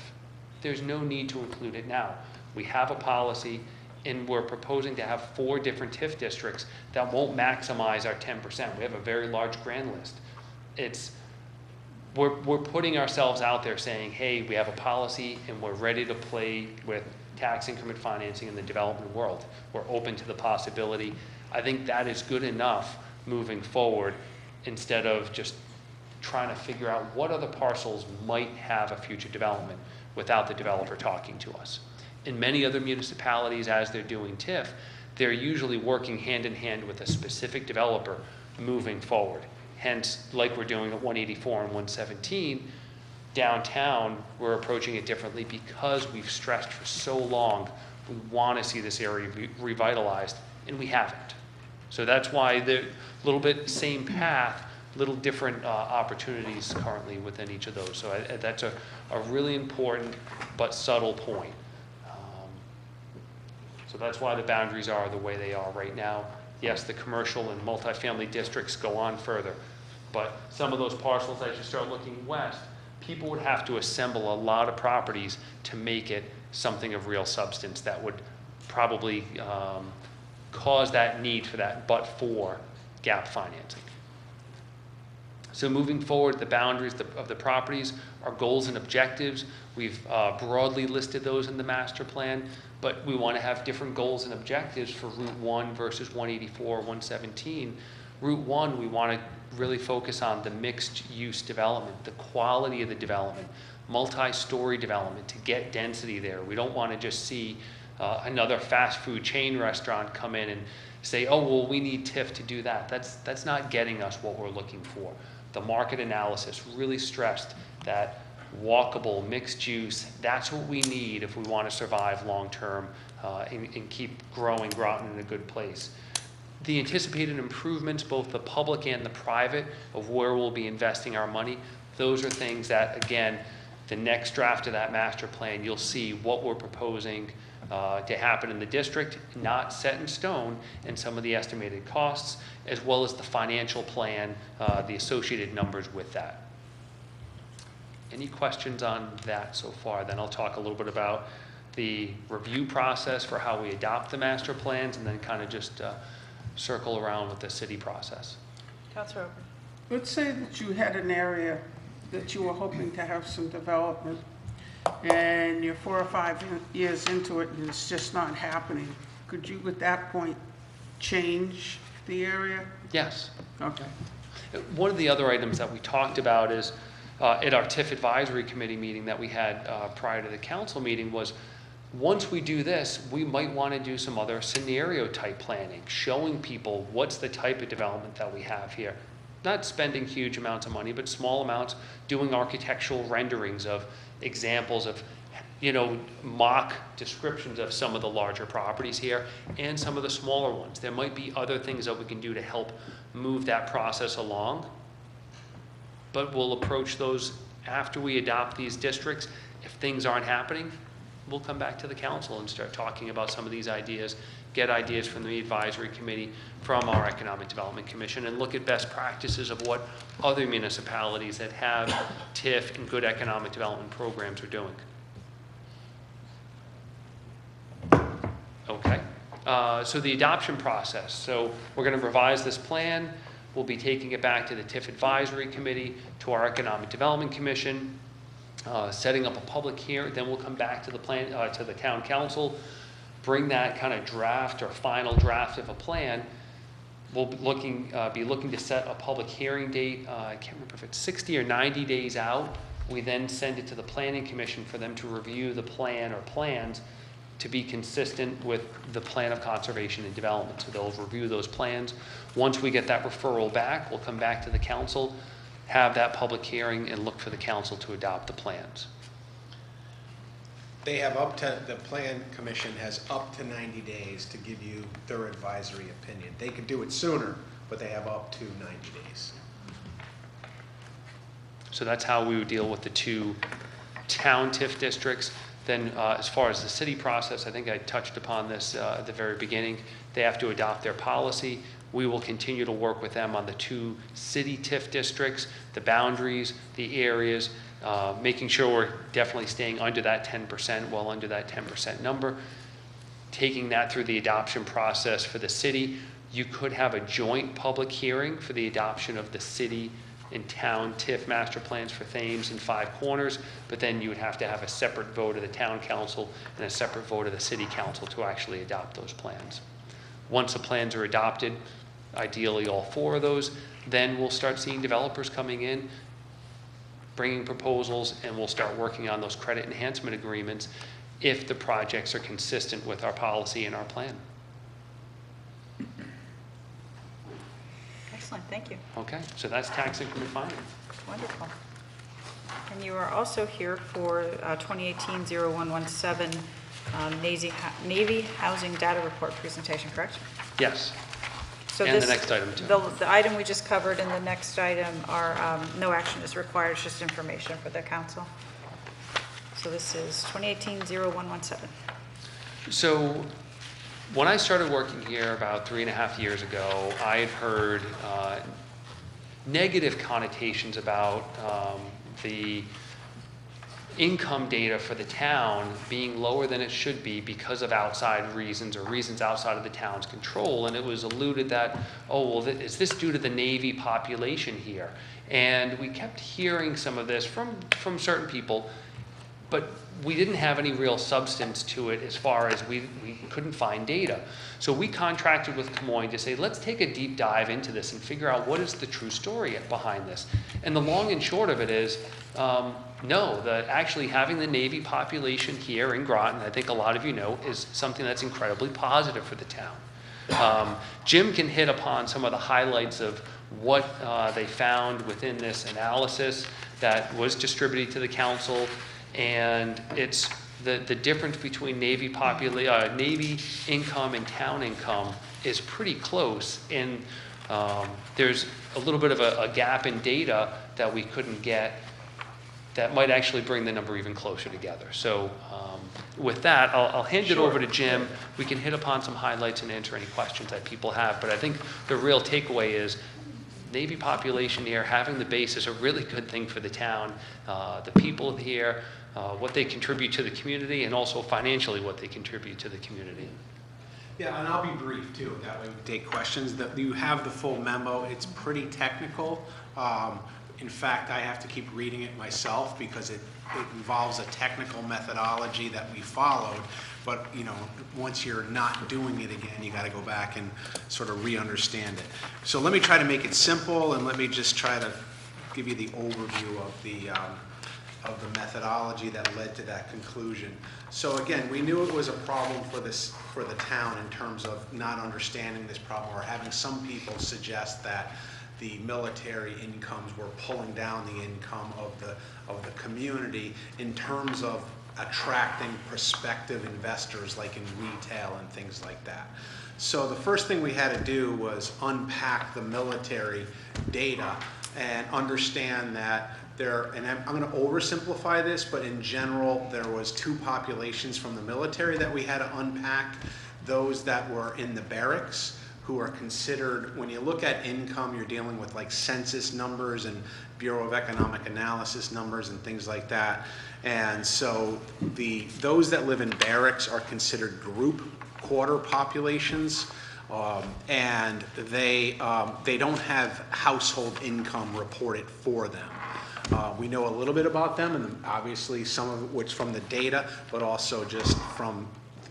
there's no need to include it now. We have a policy, and we're proposing to have 4 different TIF districts that won't maximize our 10%. We have a very large grand list. We're putting ourselves out there saying, hey, we have a policy and we're ready to play with tax increment financing in the development world. We're open to the possibility. I think that is good enough moving forward, instead of just trying to figure out what other parcels might have a future development without the developer talking to us. In many other municipalities, as they're doing TIF, they're usually working hand in hand with a specific developer moving forward. Hence, like we're doing at 184 and 117, downtown, we're approaching it differently because we've stressed for so long, we want to see this area revitalized, and we haven't. So that's why the little bit same path, little different opportunities currently within each of those. So that's a really important but subtle point. So that's why the boundaries are the way they are right now. Yes, the commercial and multifamily districts go on further, but some of those parcels, as you start looking west, people would have to assemble a lot of properties to make it something of real substance that would probably cause that need for that but-for gap financing. So moving forward, the boundaries of the properties, our goals and objectives, we've broadly listed those in the master plan, but we want to have different goals and objectives for Route 1 versus 184, 117. Route 1, we want to really focus on the mixed use development, the quality of the development, multi-story development to get density there. We don't want to just see another fast food chain restaurant come in and say, oh, well, we need TIF to do that. That's not getting us what we're looking for. The market analysis really stressed that walkable, mixed use, that's what we need if we want to survive long-term and keep growing Groton in a good place. The anticipated improvements, both the public and the private, of where we'll be investing our money, those are things that, again, the next draft of that master plan, you'll see what we're proposing to happen in the district, not set in stone, and some of the estimated costs, as well as the financial plan, the associated numbers with that. Any questions on that so far? Then I'll talk a little bit about the review process for how we adopt the master plans, and then kind of just circle around with the city process. Councilor Oaken. Let's say that you had an area that you were hoping to have some development. and you're 4 or 5 years into it and it's just not happening, could you at that point change the area? Yes. Okay. One of the other items that we talked about is, at our TIF advisory committee meeting that we had prior to the council meeting, was once we do this, we might want to do some other scenario type planning, showing people what's the type of development that we have here. Not spending huge amounts of money, but small amounts, doing architectural renderings of examples of, you know, mock descriptions of some of the larger properties here and some of the smaller ones. There might be other things that we can do to help move that process along, but we'll approach those after we adopt these districts. If things aren't happening, we'll come back to the council and start talking about some of these ideas, get ideas from the advisory committee, from our Economic Development Commission, and look at best practices of what other municipalities that have TIF and good economic development programs are doing. Okay, so the adoption process. So we're going to revise this plan. We'll be taking it back to the TIF Advisory Committee, to our Economic Development Commission, setting up a public hearing. Then we'll come back to the plan, to the town council, bring that kind of draft or final draft of a plan. We'll be looking to set a public hearing date. I can't remember if it's 60 or 90 days out. We then send it to the Planning Commission for them to review the plan or plans to be consistent with the plan of conservation and development. So they'll review those plans. Once we get that referral back, we'll come back to the council, have that public hearing, and look for the council to adopt the plans. They have the Plan Commission has up to 90 days to give you their advisory opinion. They could do it sooner, but they have up to 90 days. So that's how we would deal with the two town TIF districts. Then as far as the city process, I think I touched upon this at the very beginning. They have to adopt their policy. We will continue to work with them on the two city TIF districts, the boundaries, the areas, making sure we're definitely staying under that 10%, well under that 10% number. Taking that through the adoption process for the city. You could have a joint public hearing for the adoption of the city and town TIF master plans for Thames and Five Corners, but then you would have to have a separate vote of the town council and a separate vote of the city council to actually adopt those plans. Once the plans are adopted, ideally all 4 of those, then we'll start seeing developers coming in, bringing proposals, and we'll start working on those credit enhancement agreements if the projects are consistent with our policy and our plan. Excellent, thank you. Okay, so that's tax increment finance. Wonderful. And you are also here for 2018-0117 Navy Housing Data Report presentation, correct? Yes. So And the this- next item, too. The item we just covered and the next item are, no action is required, it's just information for the council. So this is 2018-0117. So when I started working here about 3.5 years ago, I had heard negative connotations about the income data for the town being lower than it should be because of outside reasons or reasons outside of the town's control. And it was alluded that, oh, well, is this due to the Navy population here? And we kept hearing some of this from certain people, but we didn't have any real substance to it as far as we couldn't find data. So we contracted with Camoin to say, let's take a deep dive into this and figure out what is the true story behind this. And the long and short of it is, no, actually having the Navy population here in Groton, I think a lot of you know, is something that's incredibly positive for the town. Jim can hit upon some of the highlights of what they found within this analysis that was distributed to the council. And it's the difference between Navy income and town income is pretty close. And there's a little bit of a gap in data that we couldn't get that might actually bring the number even closer together. So with that, I'll hand it over to Jim. We can hit upon some highlights and answer any questions that people have. But I think the real takeaway is Navy population here, having the base is a really good thing for the town, the people here, what they contribute to the community, and also financially what they contribute to the community. Yeah, and I'll be brief too, that way we take questions. You have the full memo, it's pretty technical. In fact, I have to keep reading it myself because it involves a technical methodology that we followed. But, you know, once you're not doing it again, you got to go back and sort of re-understand it. So let me try to make it simple, and let me just try to give you the overview of the methodology that led to that conclusion. So again, we knew it was a problem for the town in terms of not understanding this problem, or having some people suggest that the military incomes were pulling down the income of the community in terms of attracting prospective investors like in retail and things like that. So the first thing we had to do was unpack the military data and understand that and I'm going to oversimplify this, but in general, there was two populations from the military that we had to unpack. Those that were in the barracks, who are considered, when you look at income, you're dealing with like census numbers and Bureau of Economic Analysis numbers and things like that. And so those that live in barracks are considered group quarter populations. And they don't have household income reported for them. We know a little bit about them, and obviously some of which from the data, but also just from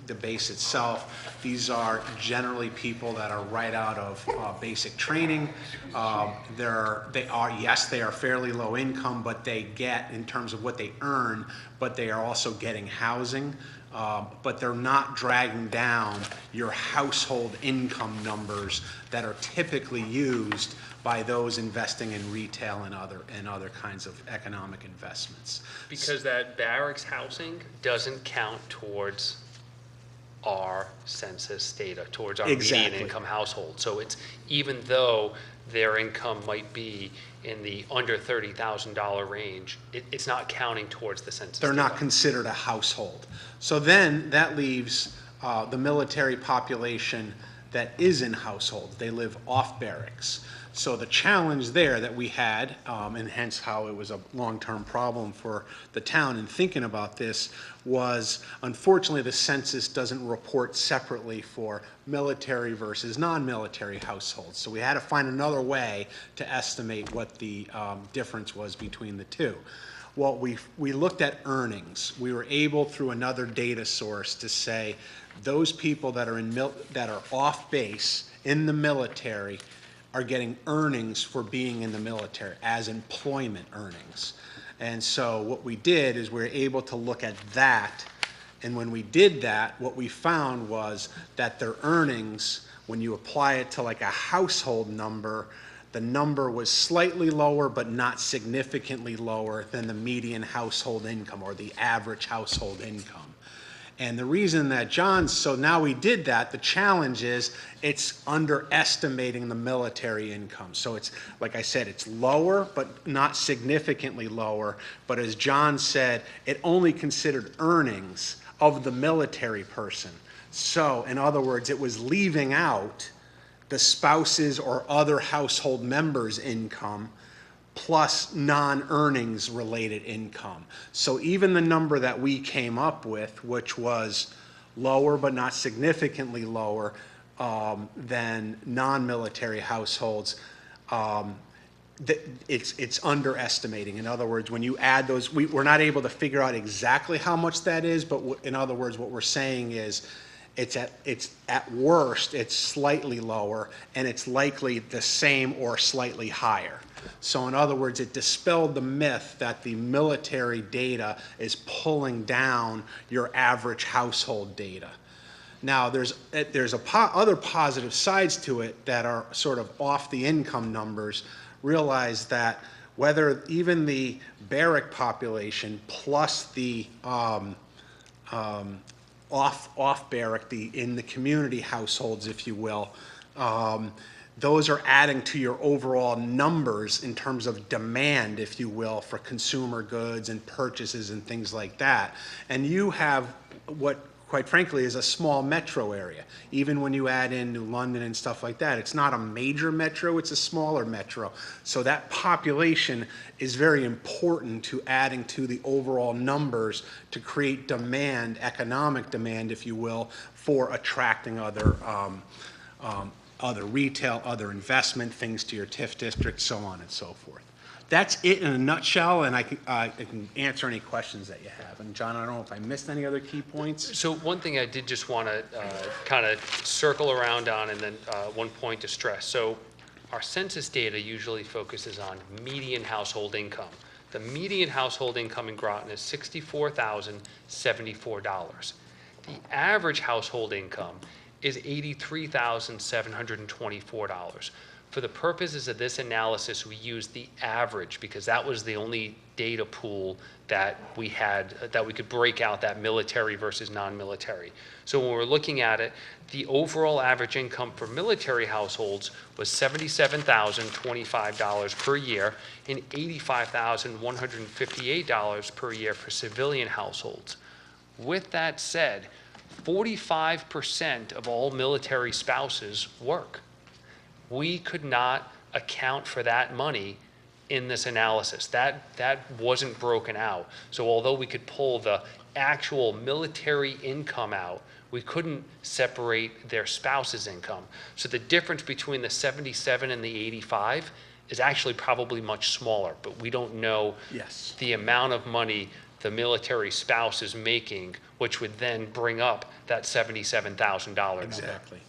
the base itself. These are generally people that are right out of basic training. They are fairly low income, but they get, in terms of what they earn, but they are also getting housing. But they're not dragging down your household income numbers that are typically used by those investing in retail and other kinds of economic investments. Because that barracks housing doesn't count towards our census data, towards our median income household. So it's, even though their income might be in the under $30,000 range, it's not counting towards the census They're data. not considered a household. So then that leaves the military population that is in households. They live off barracks. So the challenge there that we had, and hence how it was a long-term problem for the town in thinking about this, was unfortunately the census doesn't report separately for military versus non-military households. So we had to find another way to estimate what the difference was between the two. Well, we looked at earnings. We were able, through another data source, to say those people that are that are off base in the military are getting earnings for being in the military as employment earnings. And so what we did is we were able to look at that, and when we did that, what we found was that their earnings, when you apply it to like a household number, the number was slightly lower but not significantly lower than the median household income or the average household income. And the reason that so now we did that, the challenge is it's underestimating the military income. So it's, like I said, it's lower, but not significantly lower. But as John said, it only considered earnings of the military person. So in other words, it was leaving out the spouses or other household members' income plus non-earnings related income. So even the number that we came up with, which was lower but not significantly lower than non-military households, it's underestimating. In other words, when you add those, we're not able to figure out exactly how much that is, but in other words, what we're saying is it's at worst, it's slightly lower, and it's likely the same or slightly higher. So in other words, it dispelled the myth that the military data is pulling down your average household data. Now, there's other positive sides to it that are sort of off the income numbers. Realize that whether even the barrack population plus the off barrack, in the community households, if you will, those are adding to your overall numbers in terms of demand, if you will, for consumer goods and purchases and things like that. And you have what, quite frankly, is a small metro area. Even when you add in New London and stuff like that, it's not a major metro, it's a smaller metro. So that population is very important to adding to the overall numbers to create demand, economic demand, if you will, for attracting other retail, other investment, things to your TIF district, so on and so forth. That's it in a nutshell, and I can answer any questions that you have. And John, I don't know if I missed any other key points? So one thing I did just want to kind of circle around on, and then one point to stress. So our census data usually focuses on median household income. The median household income in Groton is $64,074. The average household income is $83,724. For the purposes of this analysis, we used the average because that was the only data pool that we had, that we could break out that military versus non-military. So when we're looking at it, the overall average income for military households was $77,025 per year and $85,158 per year for civilian households. With that said, 45% of all military spouses work. We could not account for that money in this analysis. That wasn't broken out. So although we could pull the actual military income out, we couldn't separate their spouse's income. So the difference between the 77 and the 85 is actually probably much smaller, but we don't know Yes. the amount of money the military spouse is making, which would then bring up that $77,000 number. Exactly.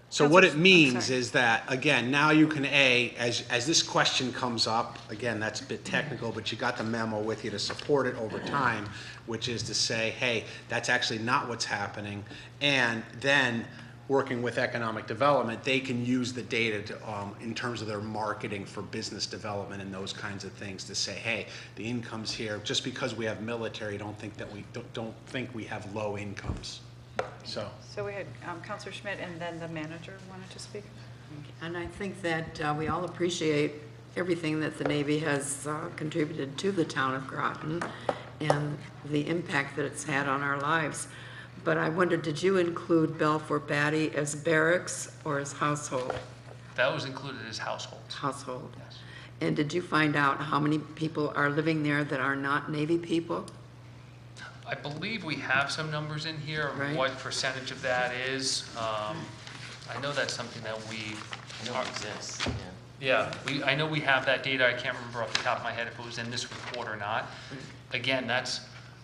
So what it means is that, again, now you can, as this question comes up, again, that's a bit technical, but you got the memo with you to support it over time, which is to say, hey, that's actually not what's happening. And then, working with economic development, they can use the data to, in terms of their marketing for business development and those kinds of things to say, hey, the income's here. Just because we have military, don't think we have low incomes. So we had Counselor Schmidt and then the manager wanted to speak. And I think that we all appreciate everything that the Navy has contributed to the town of Groton and the impact that it's had on our lives. But I wondered, did you include Balfour Batty as barracks or as household? That was included as households. Household. Yes. And did you find out how many people are living there that are not Navy people? I believe we have some numbers in here of Right. what percentage of that is. I know that's something that we. I know it exists, yeah. Yeah, I know we have that data. I can't remember off the top of my head if it was in this report or not. Again, that's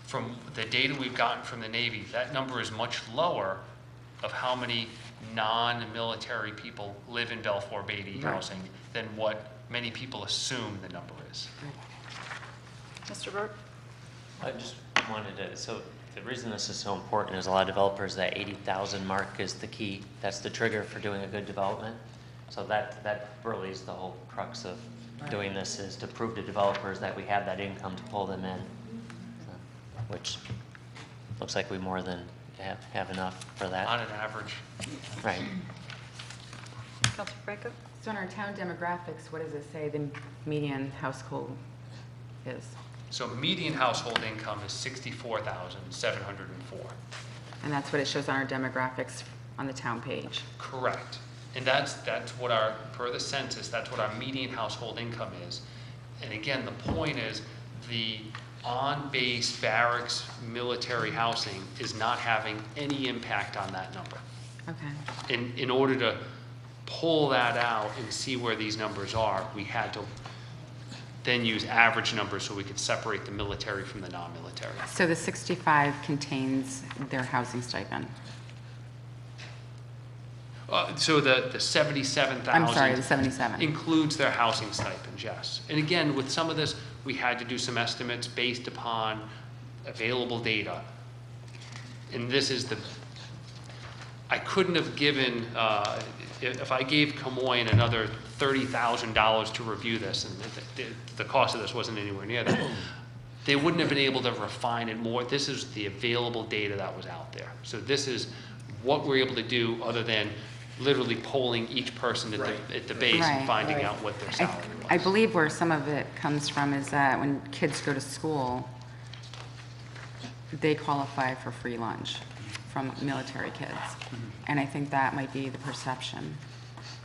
from the data we've gotten from the Navy. That number is much lower of how many non-military people live in Balfour Beatty Right. housing than what many people assume the number is. Mr. Burt? I just wanted to, so the reason this is so important is a lot of developers, that 80,000 mark is the key. That's the trigger for doing a good development. So that really is the whole crux of doing this, is to prove to developers that we have that income to pull them in, which looks like we more than have enough for that. On an average. Right. Counselor Franco? So in our town demographics, what does it say the median household is? So median household income is $64,704. And that's what it shows on our demographics on the town page. Correct. And that's what our, per the census, that's what our median household income is. And again, the point is the on-base barracks military housing is not having any impact on that number. Okay. In order to pull that out and see where these numbers are, we had to then use average numbers so we could separate the military from the non-military. So the 65 contains their housing stipend? So the 77,000. I'm sorry, the 77. Includes their housing stipends, yes. And again, with some of this, we had to do some estimates based upon available data. And this is I couldn't have given, if I gave Camoin another $30,000 to review this, and the cost of this wasn't anywhere near that, they wouldn't have been able to refine it more. This is the available data that was out there. So this is what we're able to do other than literally polling each person at the base and finding out what their salary was. I believe where some of it comes from is that when kids go to school, they qualify for free lunch from military kids. And I think that might be the perception.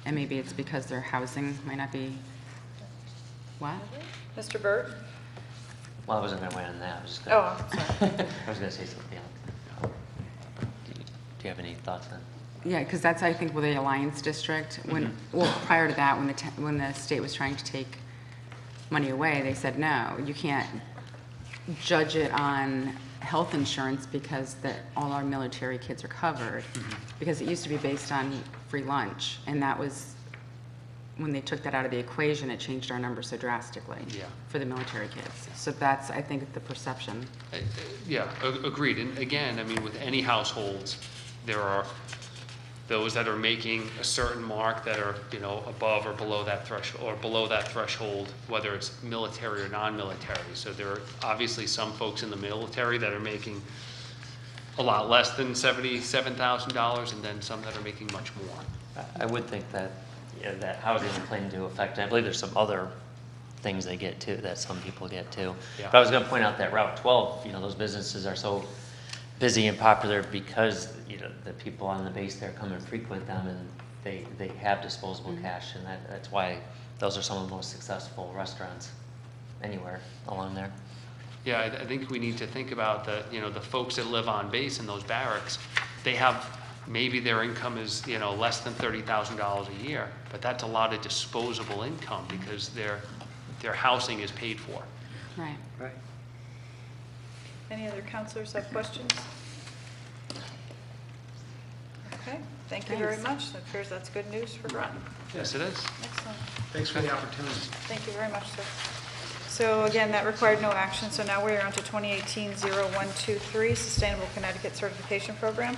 And maybe it's because their housing might not be, what? Mr. Burt? Well, I wasn't going to weigh in on that. I was just Oh, going I'm sorry. I was going to say something else. Do you have any thoughts on? Yeah, because that's, I think, with the Alliance District, when, well, prior to that, when the state was trying to take money away, they said, no, you can't judge it on health insurance because all our military kids are covered. Because it used to be based on free lunch, and that was, when they took that out of the equation, it changed our numbers so drastically for the military kids. So that's, I think, the perception. Yeah, agreed. And again, I mean, with any households, there are those that are making a certain mark that are, you know, above or below that threshold, whether it's military or non-military. So there are obviously some folks in the military that are making a lot less than $77,000, and then some that are making much more. I would think that, yeah, that housing would play into effect. And I believe there's some other things they get too, that some people get too. Yeah. But I was gonna point out that Route 12, you know, those businesses are so busy and popular because, you know, the people on the base there come and frequent them, and they have disposable cash, and that's why those are some of the most successful restaurants anywhere along there. Yeah, I think we need to think about the folks that live on base in those barracks. They have, maybe their income is, you know, less than $30,000 a year, but that's a lot of disposable income because their housing is paid for. Right. Right. Any other counselors have questions? Okay, thank you very much. It appears that's good news for Groton. Yes, it is. Excellent. Thanks for the opportunity. Thank you very much, sir. So again, that required no action, so now we're on to 2018-0123, Sustainable Connecticut Certification Program.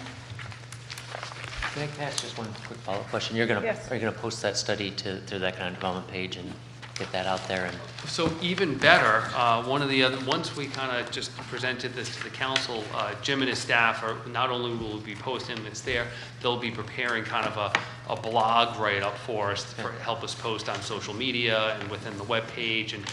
Can I ask just one quick follow-up question? Are you gonna post that study to the economic development page and get that out there? And So even better, once we kind of just presented this to the council, Jim and his staff are, not only will we be posting this there, they'll be preparing kind of a blog write-up for us, to help us post on social media and within the web page. And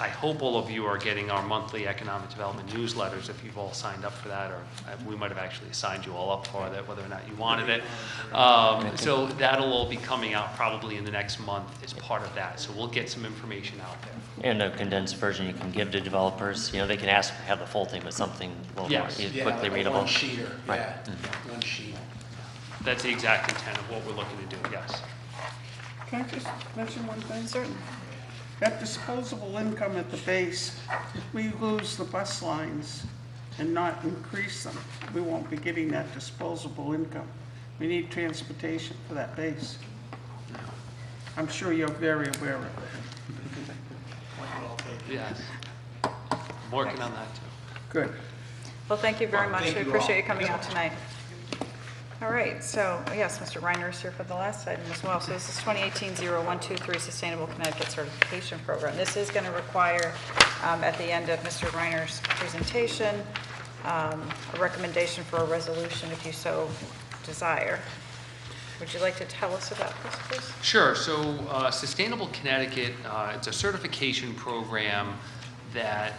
I hope all of you are getting our monthly economic development newsletters, if you've all signed up for that, or we might have actually signed you all up for that, whether or not you wanted it. So that'll all be coming out probably in the next month as part of that. So we'll get some information out there. And a condensed version you can give to developers. You know, they can ask to have the full thing, but something a little more quickly readable. One sheeter, Right. yeah, one sheet. That's the exact intent of what we're looking to do, yes. Can I just mention one thing? Certainly. That disposable income at the base, if we lose the bus lines and not increase them, we won't be getting that disposable income. We need transportation for that base. I'm sure you're very aware of that. Yes. I'm working on that too. Good. Well, thank you very much. Thank We you appreciate all. you coming out tonight. All right, so, yes, Mr. Reiner is here for the last item as well. So this is 2018-0123 Sustainable Connecticut Certification Program. This is going to require, at the end of Mr. Reiner's presentation, a recommendation for a resolution if you so desire. Would you like to tell us about this, please? Sure. So Sustainable Connecticut, it's a certification program that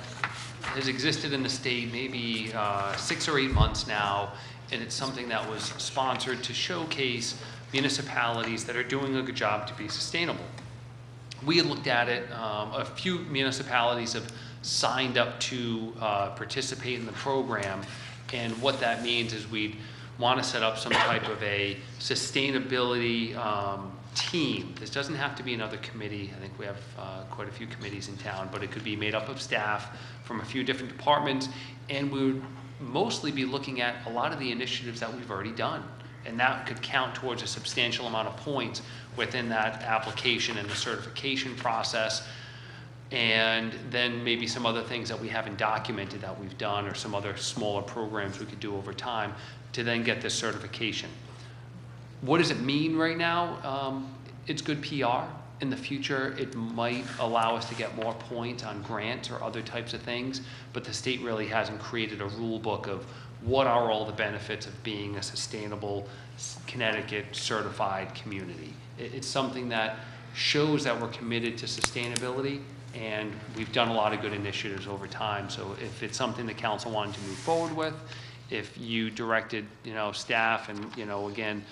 has existed in the state maybe 6 or 8 months now, and it's something that was sponsored to showcase municipalities that are doing a good job to be sustainable. We had looked at it, a few municipalities have signed up to participate in the program, and what that means is we'd want to set up some type of a sustainability team. This doesn't have to be another committee. I think we have quite a few committees in town, but it could be made up of staff from a few different departments, and we would mostly be looking at a lot of the initiatives that we've already done, and that could count towards a substantial amount of points within that application and the certification process. And then maybe some other things that we haven't documented that we've done, or some other smaller programs we could do over time to then get this certification. What does it mean right now? It's good PR. In the future, it might allow us to get more points on grants or other types of things, but the state really hasn't created a rule book of what are all the benefits of being a sustainable Connecticut certified community. It's something that shows that we're committed to sustainability, and we've done a lot of good initiatives over time. So if it's something the council wanted to move forward with, if you directed, staff and, again,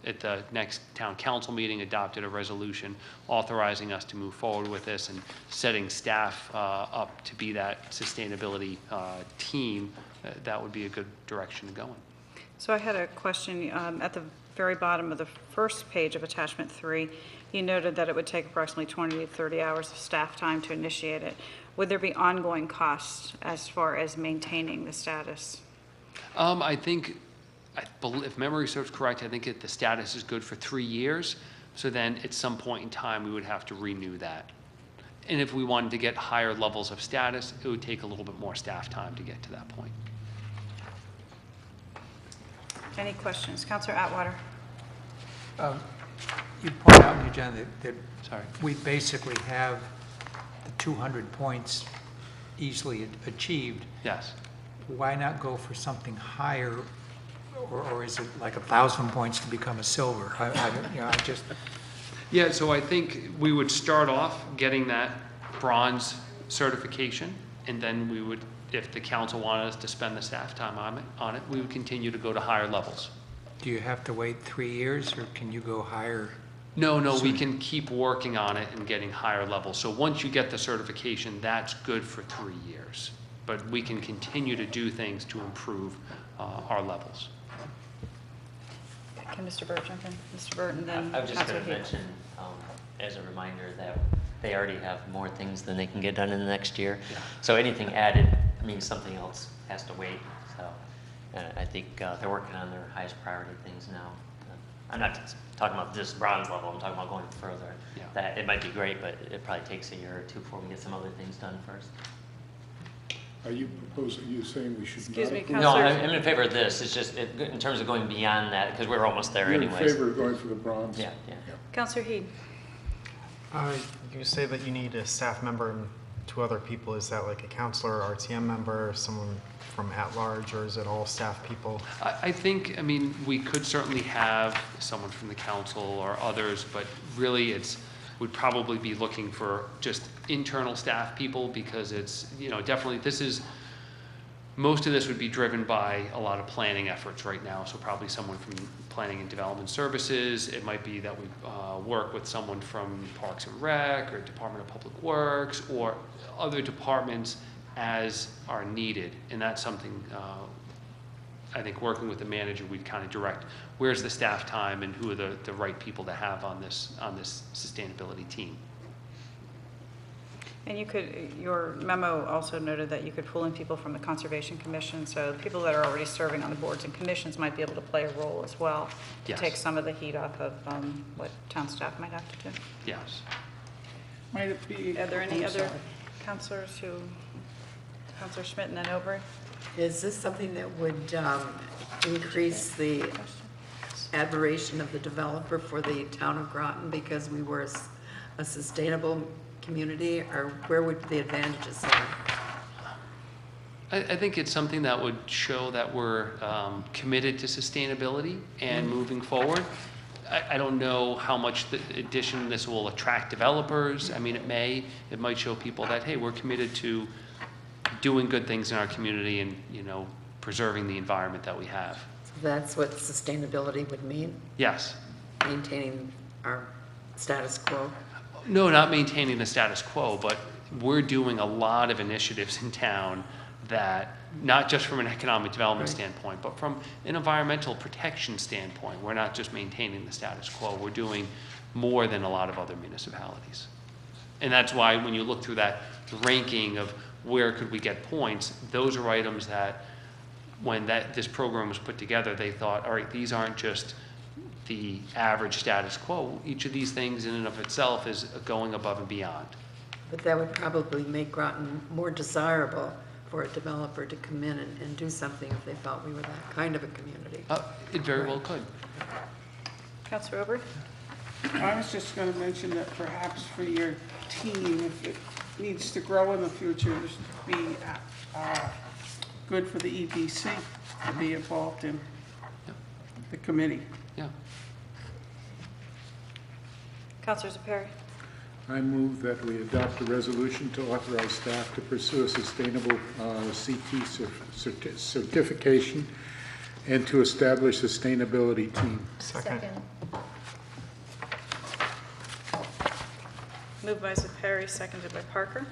at the next town council meeting, adopted a resolution authorizing us to move forward with this and setting staff up to be that sustainability team, that would be a good direction to go in. So I had a question at the very bottom of the first page of attachment 3. You noted that it would take approximately 20 to 30 hours of staff time to initiate it. Would there be ongoing costs as far as maintaining the status? I think, if memory serves correct, I think the status is good for 3 years. So then at some point in time, we would have to renew that. And if we wanted to get higher levels of status, it would take a little bit more staff time to get to that point. Any questions? Counselor Atwater? You point out in your agenda that Sorry. we basically have the 200 points easily achieved. Yes. Why not go for something higher, or is it like 1,000 points to become a silver? I just... Yeah, so I think we would start off getting that bronze certification, and then we would, if the council wanted us to spend the staff time on it, we would continue to go to higher levels. Do you have to wait 3 years, or can you go higher? No, we can keep working on it and getting higher levels. So once you get the certification, that's good for 3 years. But we can continue to do things to improve our levels. Can Mr. Burt jump in? Mr. Burt, and then I was just Counselor going to Heath. mention, as a reminder, that they already have more things than they can get done in the next year. Yeah. So anything added means something else has to wait. So I think they're working on their highest priority things now. I'm not just talking about this bronze level, I'm talking about going further. Yeah. That it might be great, but it probably takes a year or two before we get some other things done first. Are you saying we should not? Excuse me, approve? No, Counselor- I'm in favor of this. It's just in terms of going beyond that, because we're almost there You're in anyways. favor of going for the bronze? Yeah. Counselor Heed? You say that you need a staff member and 2 other people. Is that like a counselor, RTM member, someone from at-large, or is it all staff people? I think, we could certainly have someone from the council or others, but really we'd probably be looking for just internal staff people, because it's, definitely, most of this would be driven by a lot of planning efforts right now. So probably someone from Planning and Development Services. It might be that we work with someone from Parks and Rec or Department of Public Works or other departments as are needed. And that's something, I think working with the manager, we'd kind of direct where's the staff time and who are the right people to have on this sustainability team. And your memo also noted that you could pull in people from the Conservation Commission, so people that are already serving on the boards and commissions might be able to play a role as well to Yes. take some of the heat off of what town staff might have to do. Yes. Might it be? Are there any I'm other sorry. counselors Counselor Schmidt and then Obrey? Is this something that would increase the admiration of the developer for the town of Groton because we were a sustainable community, or where would the advantages lie? I think it's something that would show that we're committed to sustainability and moving forward. I don't know how much the addition this will attract developers. It might show people that, hey, we're committed to doing good things in our community and, preserving the environment that we have. So that's what sustainability would mean, Yes. maintaining our status quo? No, not maintaining the status quo, but we're doing a lot of initiatives in town that, not just from an economic development standpoint, but from an environmental protection standpoint. We're not just maintaining the status quo, we're doing more than a lot of other municipalities. And that's why when you look through that ranking of where could we get points, those are items that when this program was put together, they thought, all right, these aren't just the average status quo. Each of these things in and of itself is going above and beyond. But that would probably make Groton more desirable for a developer to come in and do something if they felt we were that kind of a community. It very well could. Counselor Obrey? I was just going to mention that perhaps for your team, if it needs to grow in the future, this would be good for the EDC to be involved in the committee. Yeah. Counselor Perry? I move that we adopt a resolution to authorize staff to pursue a sustainable CT certification and to establish a sustainability team. Second. Moved by Perry, seconded by Parker.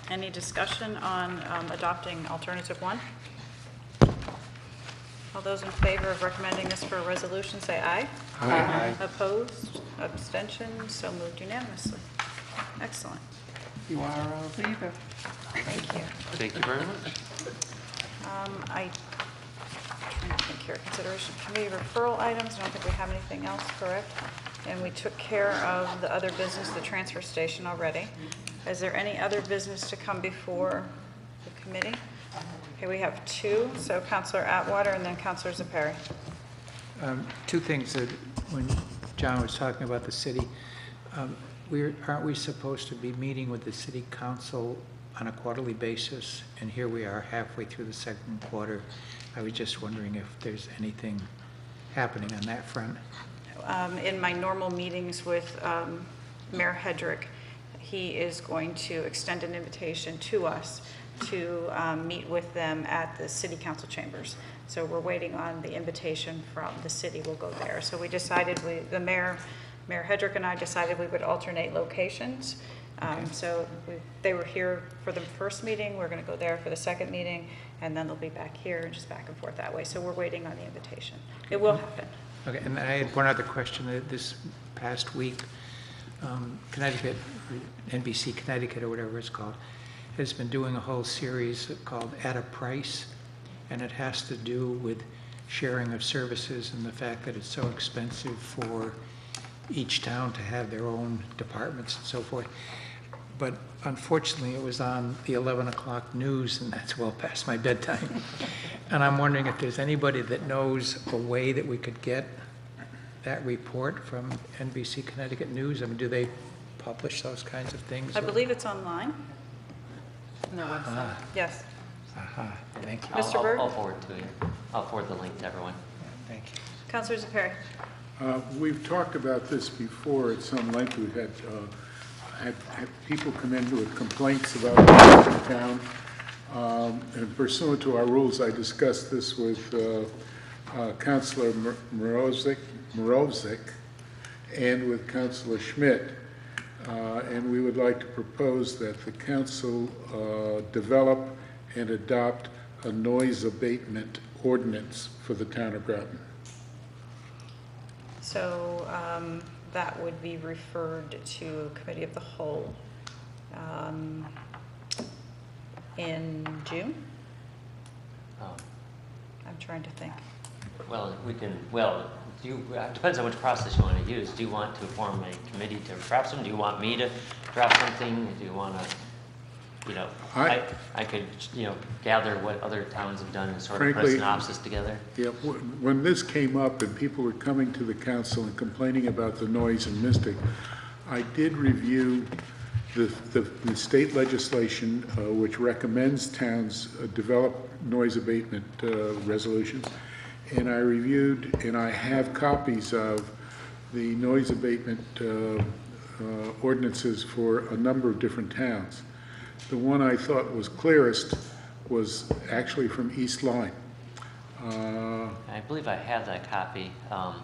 Any discussion on adopting alternative 1? All those in favor of recommending this for a resolution, say aye. Aye. Opposed? Abstentions? So moved unanimously. Excellent. You are a leader. Thank you. Thank you very much. I'm trying to think here. Consideration of committee referral items. I don't think we have anything else, correct? And we took care of the other business, the transfer station already. Is there any other business to come before the committee? Okay, we have two. So Councilor Atwater and then Councilor Zepari. Two things that when John was talking about the city, aren't we supposed to be meeting with the city council on a quarterly basis? And here we are halfway through the second quarter. I was just wondering if there's anything happening on that front. In my normal meetings with Mayor Hedrick, he is going to extend an invitation to us to meet with them at the city council chambers. So we're waiting on the invitation from the city. We'll go there. So we decided, Mayor Hedrick and I decided we would alternate locations. So they were here for the first meeting. We're going to go there for the second meeting, and then they'll be back here and just back and forth that way. So we're waiting on the invitation. It will happen. Okay, and I had one other question. This past week, Connecticut, NBC Connecticut or whatever it's called, has been doing a whole series called At a Price, and it has to do with sharing of services and the fact that it's so expensive for each town to have their own departments and so forth. But unfortunately, it was on the 11 o'clock news, and that's well past my bedtime. And I'm wondering if there's anybody that knows a way that we could get that report from NBC Connecticut News. I mean, do they publish those kinds of things? I believe it's online. On their website. Yes. Aha, thank you. Mr. Byrd? I'll forward to you. I'll forward the link to everyone. Thank you. Councilor Zepari. We've talked about this before at some length. We've had people come in with complaints about the town. And pursuant to our rules, I discussed this with Councilor Morozic and with Councilor Schmidt. And we would like to propose that the council develop and adopt a noise abatement ordinance for the town of Groton. So that would be referred to Committee of the Whole in June? I'm trying to think. Well, we can, it depends on which process you want to use. Do you want to form a committee to draft some? Do you want me to draft something? Do you want to, I could, gather what other towns have done and sort of put a synopsis together? Yeah, when this came up and people were coming to the council and complaining about the noise in Mystic, I did review the state legislation which recommends towns develop noise abatement resolutions. And I reviewed, and I have copies of the noise abatement ordinances for a number of different towns. The one I thought was clearest was actually from East Lyme. I believe I have that copy. I'll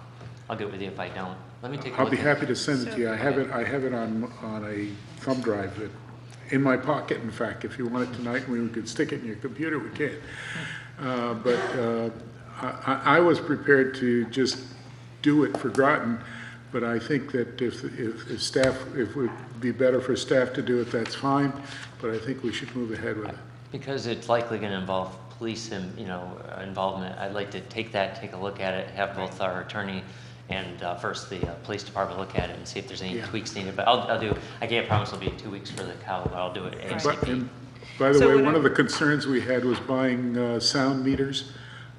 get with you if I don't. Let me take a I'll look be at happy to send it to you. I have it on a thumb drive in my pocket. In fact, if you want it tonight, we could stick it in your computer. We can. I was prepared to just do it for Groton, but I think that if it would be better for staff to do it, that's fine. But I think we should move ahead with it. Because it's likely going to involve police and involvement. I'd like to take a look at it, have both our attorney and first the police department look at it and see if there's any tweaks needed. But I can't promise it'll be 2 weeks for the cow, but I'll do it ASAP. By the way, one of the concerns we had was buying sound meters.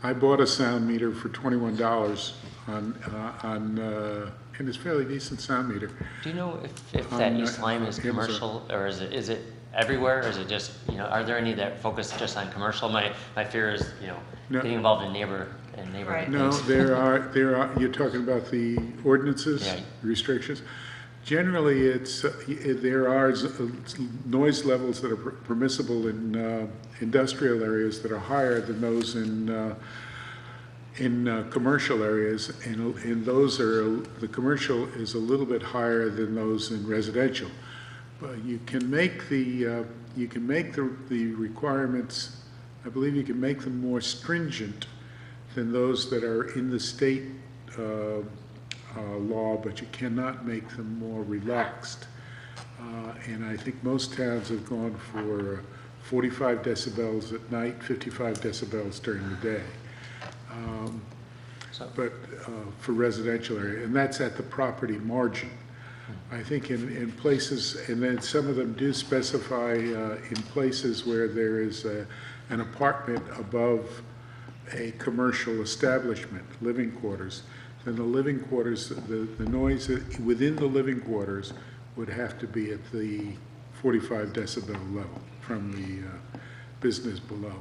I bought a sound meter for $21 and it's a fairly decent sound meter. Do you know if that East Lyme is commercial, or is it everywhere, or is it just, are there any that focus just on commercial? My fear is, getting involved in neighborhood Right. No, things. there are, you're talking about the ordinances, Yeah. restrictions. Generally, there are noise levels that are permissible in industrial areas that are higher than those in commercial areas, and the commercial is a little bit higher than those in residential. But you can make the requirements, I believe you can make them more stringent than those that are in the state law, but you cannot make them more relaxed. And I think most towns have gone for 45 decibels at night, 55 decibels during the day. But for residential area, and that's at the property margin. I think in places, and then some of them do specify in places where there is an apartment above a commercial establishment, living quarters, then the living quarters, the noise within the living quarters would have to be at the 45 decibel level from the business below.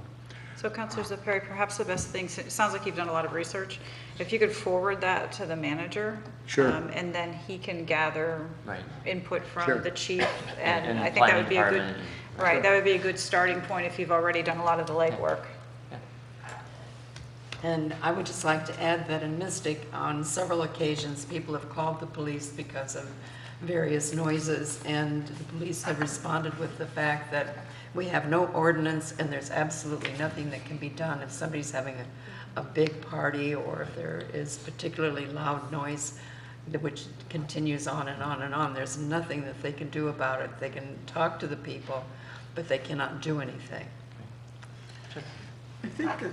So Councilor Zepari, perhaps the best thing, it sounds like you've done a lot of research, if you could forward that to the manager. Sure. And then he can gather Right. input from Sure. the chief, and And I the think that planning would be a good, department. right, that would be a good starting point if you've already done a lot of the legwork. And I would just like to add that in Mystic, on several occasions, people have called the police because of various noises, and the police have responded with the fact that we have no ordinance and there's absolutely nothing that can be done if somebody's having a big party, or if there is particularly loud noise which continues on and on and on. There's nothing that they can do about it. They can talk to the people, but they cannot do anything. I think that,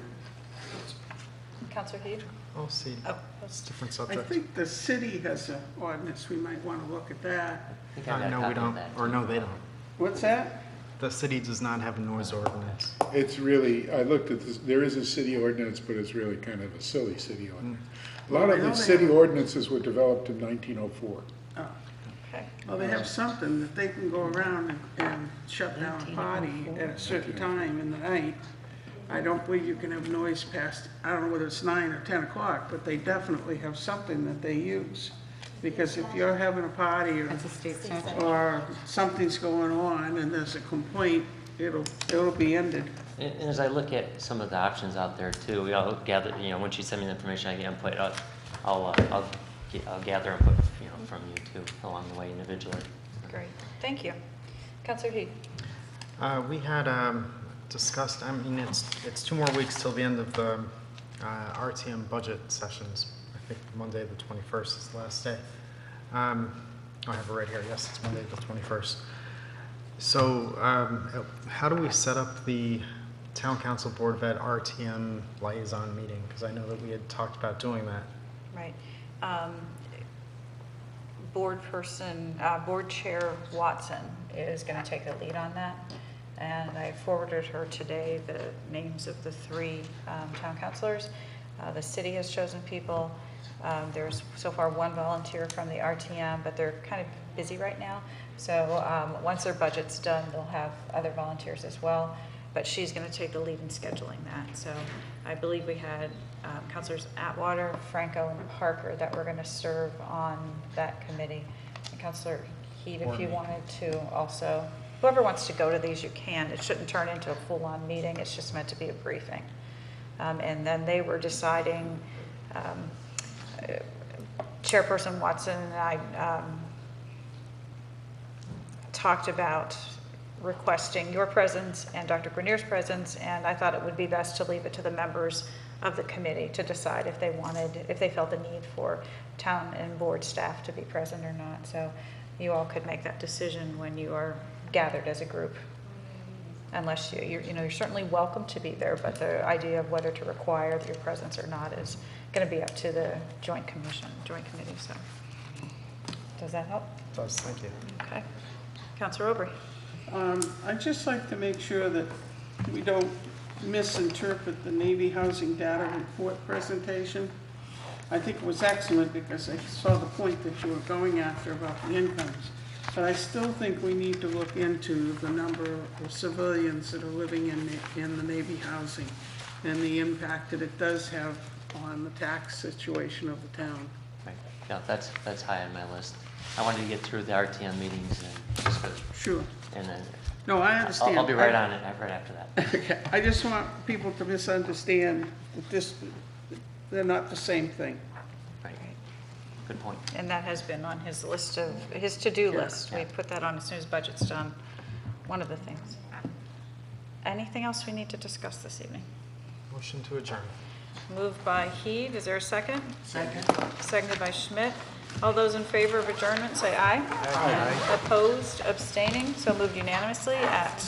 Councilor Heed? Oh, see, Oh, it's a different I subject. think the city has an ordinance, we might want to look at that. I think I got a No, copy we of don't, that, or too. no, they don't. What's that? The city does not have a noise ordinance. It's really, I looked at this, there is a city ordinance, but it's really kind of a silly city ordinance. A lot Well, of I know the they city have- ordinances were developed in 1904. Oh. Okay. Well, they have something that they can go around and shut down a party at a certain time in the night. I don't believe you can have noise past, I don't know whether it's 9 or 10 o'clock, but they definitely have something that they use. Because if you're having a party It's a state statute. or something's going on and there's a complaint, it'll be ended. And as I look at some of the options out there too, we all gather, you know, once you send me the information, I get input, I'll gather input, you know, from you too, along the way individually. Great, thank you. Councilor Heed? We had discussed, I mean, it's 2 more weeks till the end of the RTM budget sessions. I think Monday the 21st is the last day. I have it right here, yes, it's Monday the 21st. So how do we set up the Town Council Board of Ed RTM liaison meeting? Because I know that we had talked about doing that. Right. Board Chair Watson is going to take the lead on that. And I forwarded her today the names of the 3 town councilors. The city has chosen people. There's so far 1 volunteer from the RTM, but they're kind of busy right now. So once their budget's done, they'll have other volunteers as well. But she's going to take the lead in scheduling that. So I believe we had Councilors Atwater, Franco, and Parker that were going to serve on that committee. And Councilor Heed, if you wanted to also, whoever wants to go to these, you can. It shouldn't turn into a full-on meeting. It's just meant to be a briefing. And then they were deciding, Chairperson Watson and I talked about requesting your presence and Dr. Grenier's presence, and I thought it would be best to leave it to the members of the committee to decide if they felt the need for town and board staff to be present or not. So you all could make that decision when you are gathered as a group. Unless you're certainly welcome to be there, but the idea of whether to require your presence or not is going to be up to the joint committee. So does that help? It does, thank you. Okay. Councilor Aubrey. I'd just like to make sure that we don't misinterpret the Navy Housing Data Report presentation. I think it was excellent because I saw the point that you were going after about the incomes. But I still think we need to look into the number of civilians that are living in the Navy housing and the impact that it does have on the tax situation of the town. Right. Yeah, that's high on my list. I wanted to get through the RTM meetings and just go, Sure. and then No, I understand. I'll be right on it right after that. Okay, I just want people to misunderstand that they're not the same thing. Right. Good point. And that has been on his list of, his to-do list. We put that on as soon as budget's done, one of the things. Anything else we need to discuss this evening? Motion to adjourn. Moved by Heed, is there a second? Second. Seconded by Schmidt. All those in favor of adjournment, say aye. Aye. Opposed, abstaining, so moved unanimously at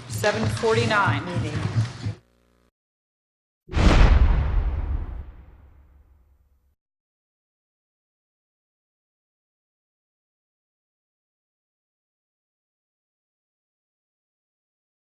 7:49.